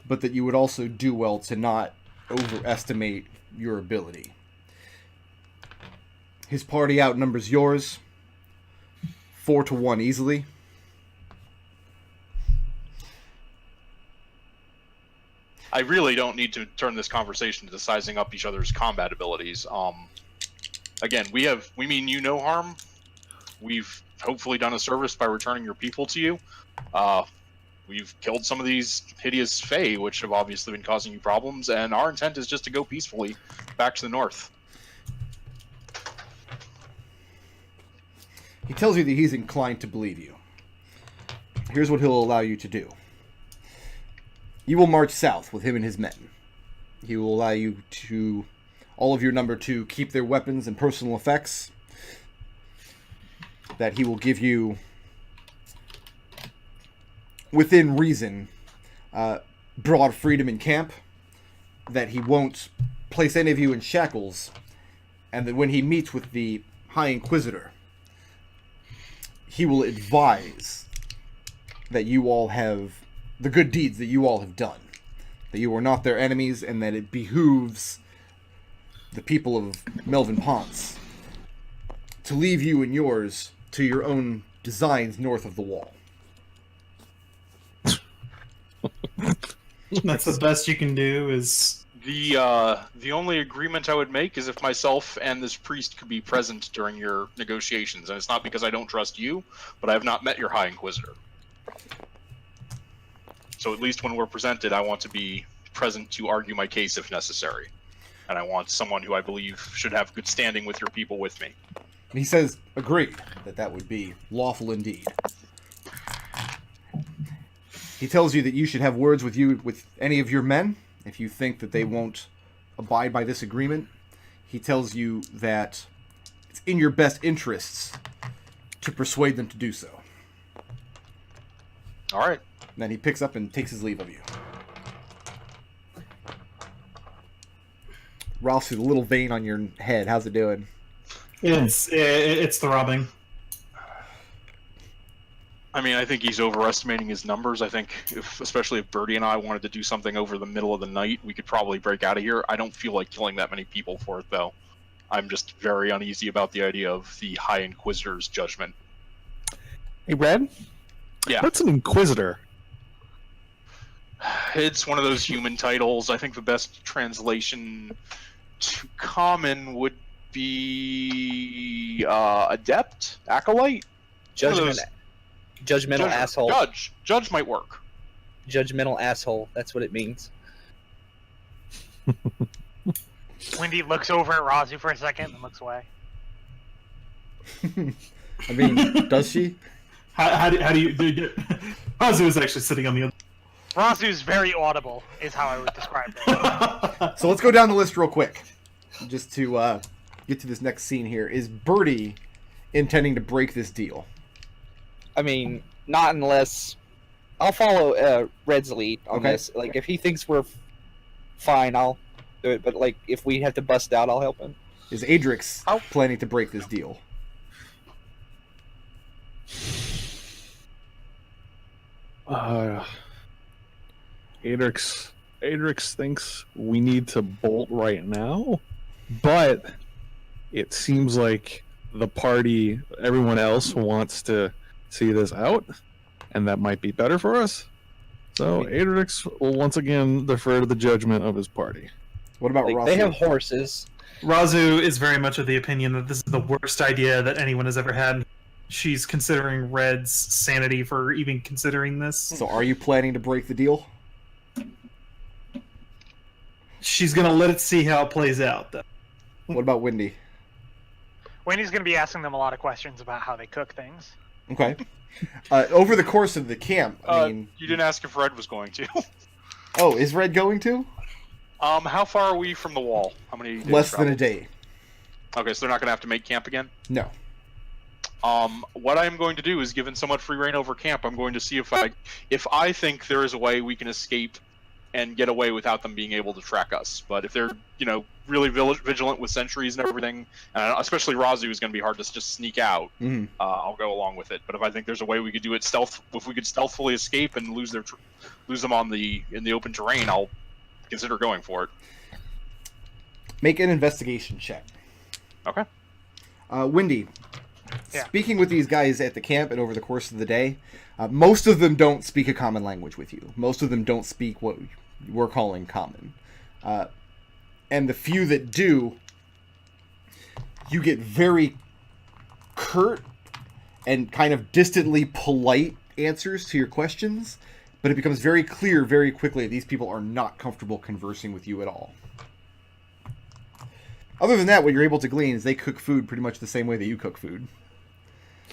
A: but that you would also do well to not overestimate your ability. His party outnumbers yours 4-1 easily.
F: I really don't need to turn this conversation to sizing up each other's combat abilities. Again, we mean you no harm. We've hopefully done a service by returning your people to you. We've killed some of these hideous fae, which have obviously been causing you problems, and our intent is just to go peacefully back to the north.
A: He tells you that he's inclined to believe you. Here's what he'll allow you to do. You will march south with him and his men. He will allow you to, all of your number, to keep their weapons and personal effects. That he will give you, within reason, broad freedom in camp. That he won't place any of you in shackles. And that when he meets with the High Inquisitor, he will advise that you all have the good deeds that you all have done. That you are not their enemies, and that it behooves the people of Melvin Ponce to leave you and yours to your own designs north of the wall.
C: That's the best you can do is...
F: The only agreement I would make is if myself and this priest could be present during your negotiations, and it's not because I don't trust you, but I have not met your High Inquisitor. So at least when we're presented, I want to be present to argue my case if necessary. And I want someone who I believe should have good standing with your people with me.
A: He says, agreed, that would be lawful indeed. He tells you that you should have words with any of your men, if you think that they won't abide by this agreement. He tells you that it's in your best interests to persuade them to do so.
F: All right.
A: And then he picks up and takes his leave of you. Ralph, the little vein on your head, how's it doing?
C: It's throbbing.
F: I mean, I think he's overestimating his numbers. I think, especially if Birdie and I wanted to do something over the middle of the night, we could probably break out of here. I don't feel like killing that many people for it, though. I'm just very uneasy about the idea of the High Inquisitor's judgment.
E: Hey, Brad?
F: Yeah.
E: What's an Inquisitor?
F: It's one of those human titles. I think the best translation to common would be Adept? Acolyte?
B: Judgmental asshole.
F: Judge might work.
B: Judgmental asshole. That's what it means.
D: Wendy looks over at Raazu for a second and looks away.
A: I mean, does she?
C: How do you... Raazu is actually sitting on the other...
D: Raazu's very audible, is how I would describe it.
A: So let's go down the list real quick. Just to get to this next scene here. Is Birdie intending to break this deal?
B: I mean, not unless... I'll follow Red's lead on
A: Okay.
B: this. Like, if he thinks we're fine, I'll do it. But, like, if we have to bust out, I'll help him.
A: Is Adrex planning to break this deal?
E: Adrex thinks we need to bolt right now, but it seems like the party, everyone else wants to see this out, and that might be better for us. So Adrex will once again defer to the judgment of his party.
A: What about
B: Like,
A: Raazu?
B: they have horses.
C: Raazu is very much of the opinion that this is the worst idea that anyone has ever had. She's considering Red's sanity for even considering this.
A: So are you planning to break the deal?
C: She's gonna let it see how it plays out, though.
A: What about Wendy?
D: Wendy's going to be asking them a lot of questions about how they cook things.
A: Okay. Over the course of the camp, I mean...
F: You didn't ask if Red was going to.
A: Oh, is Red going to?
F: How far are we from the wall? How many days
A: Less than
F: travel?
A: a day.
F: Okay, so they're not going to have to make camp again?
A: No.
F: What I'm going to do is, given somewhat free reign over camp, I'm going to see if I think there is a way we can escape and get away without them being able to track us. But if they're, really vigilant with sentries and everything, and especially Raazu is going to be hard to just sneak out, I'll go along with it. But if I think there's a way we could do it if we could stealthily escape and lose them in the open terrain, I'll consider going for it.
A: Make an investigation check.
F: Okay.
A: Windy,
D: Yeah.
A: speaking with these guys at the camp and over the course of the day, most of them don't speak a common language with you. Most of them don't speak what we're calling common. And the few that do, you get very curt and kind of distantly polite answers to your questions, but it becomes very clear very quickly that these people are not comfortable conversing with you at all. Other than that, what you're able to glean is they cook food pretty much the same way that you cook food.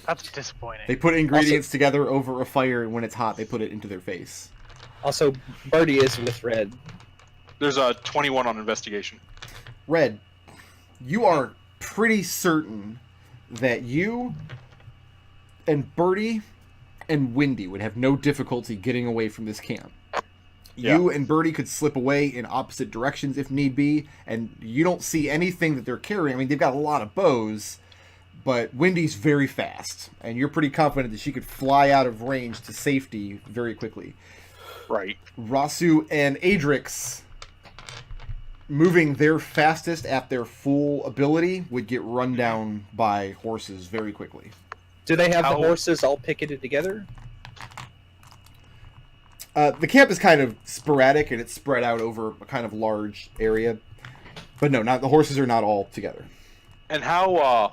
D: That's disappointing.
A: They put ingredients together over a fire, and when it's hot, they put it into their face.
B: Also, Birdie is with Red.
F: There's a 21 on investigation.
A: Red, you are pretty certain that you and Birdie and Windy would have no difficulty getting away from this camp. You and Birdie could slip away in opposite directions if need be, and you don't see anything that they're carrying. I mean, they've got a lot of bows, but Windy's very fast, and you're pretty confident that she could fly out of range to safety very quickly.
F: Right.
A: Raazu and Adrex, moving their fastest at their full ability, would get run down by horses very quickly.
B: Do they have the horses all picketed together?
A: The camp is kind of sporadic, and it's spread out over a kind of large area. But no, the horses are not all together.
F: And how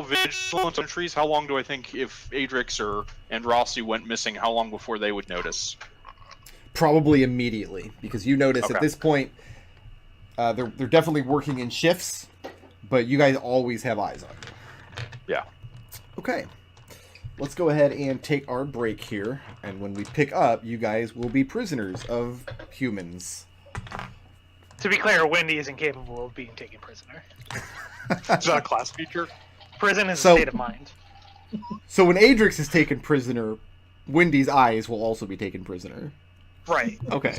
F: vigilant on trees? How long do I think if Adrex and Rossi went missing? How long before they would notice?
A: Probably immediately, because you notice
F: Okay.
A: at this point they're definitely working in shifts, but you guys always have eyes on you.
F: Yeah.
A: Okay, let's go ahead and take our break here, and when we pick up, you guys will be prisoners of humans.
D: To be clear, Wendy is incapable of being taken prisoner.
F: Is that a class feature?
D: Prison is
A: So-
D: a state of mind.
A: So when Adrex is taken prisoner, Windy's eyes will also be taken prisoner.
D: Right.
A: Okay.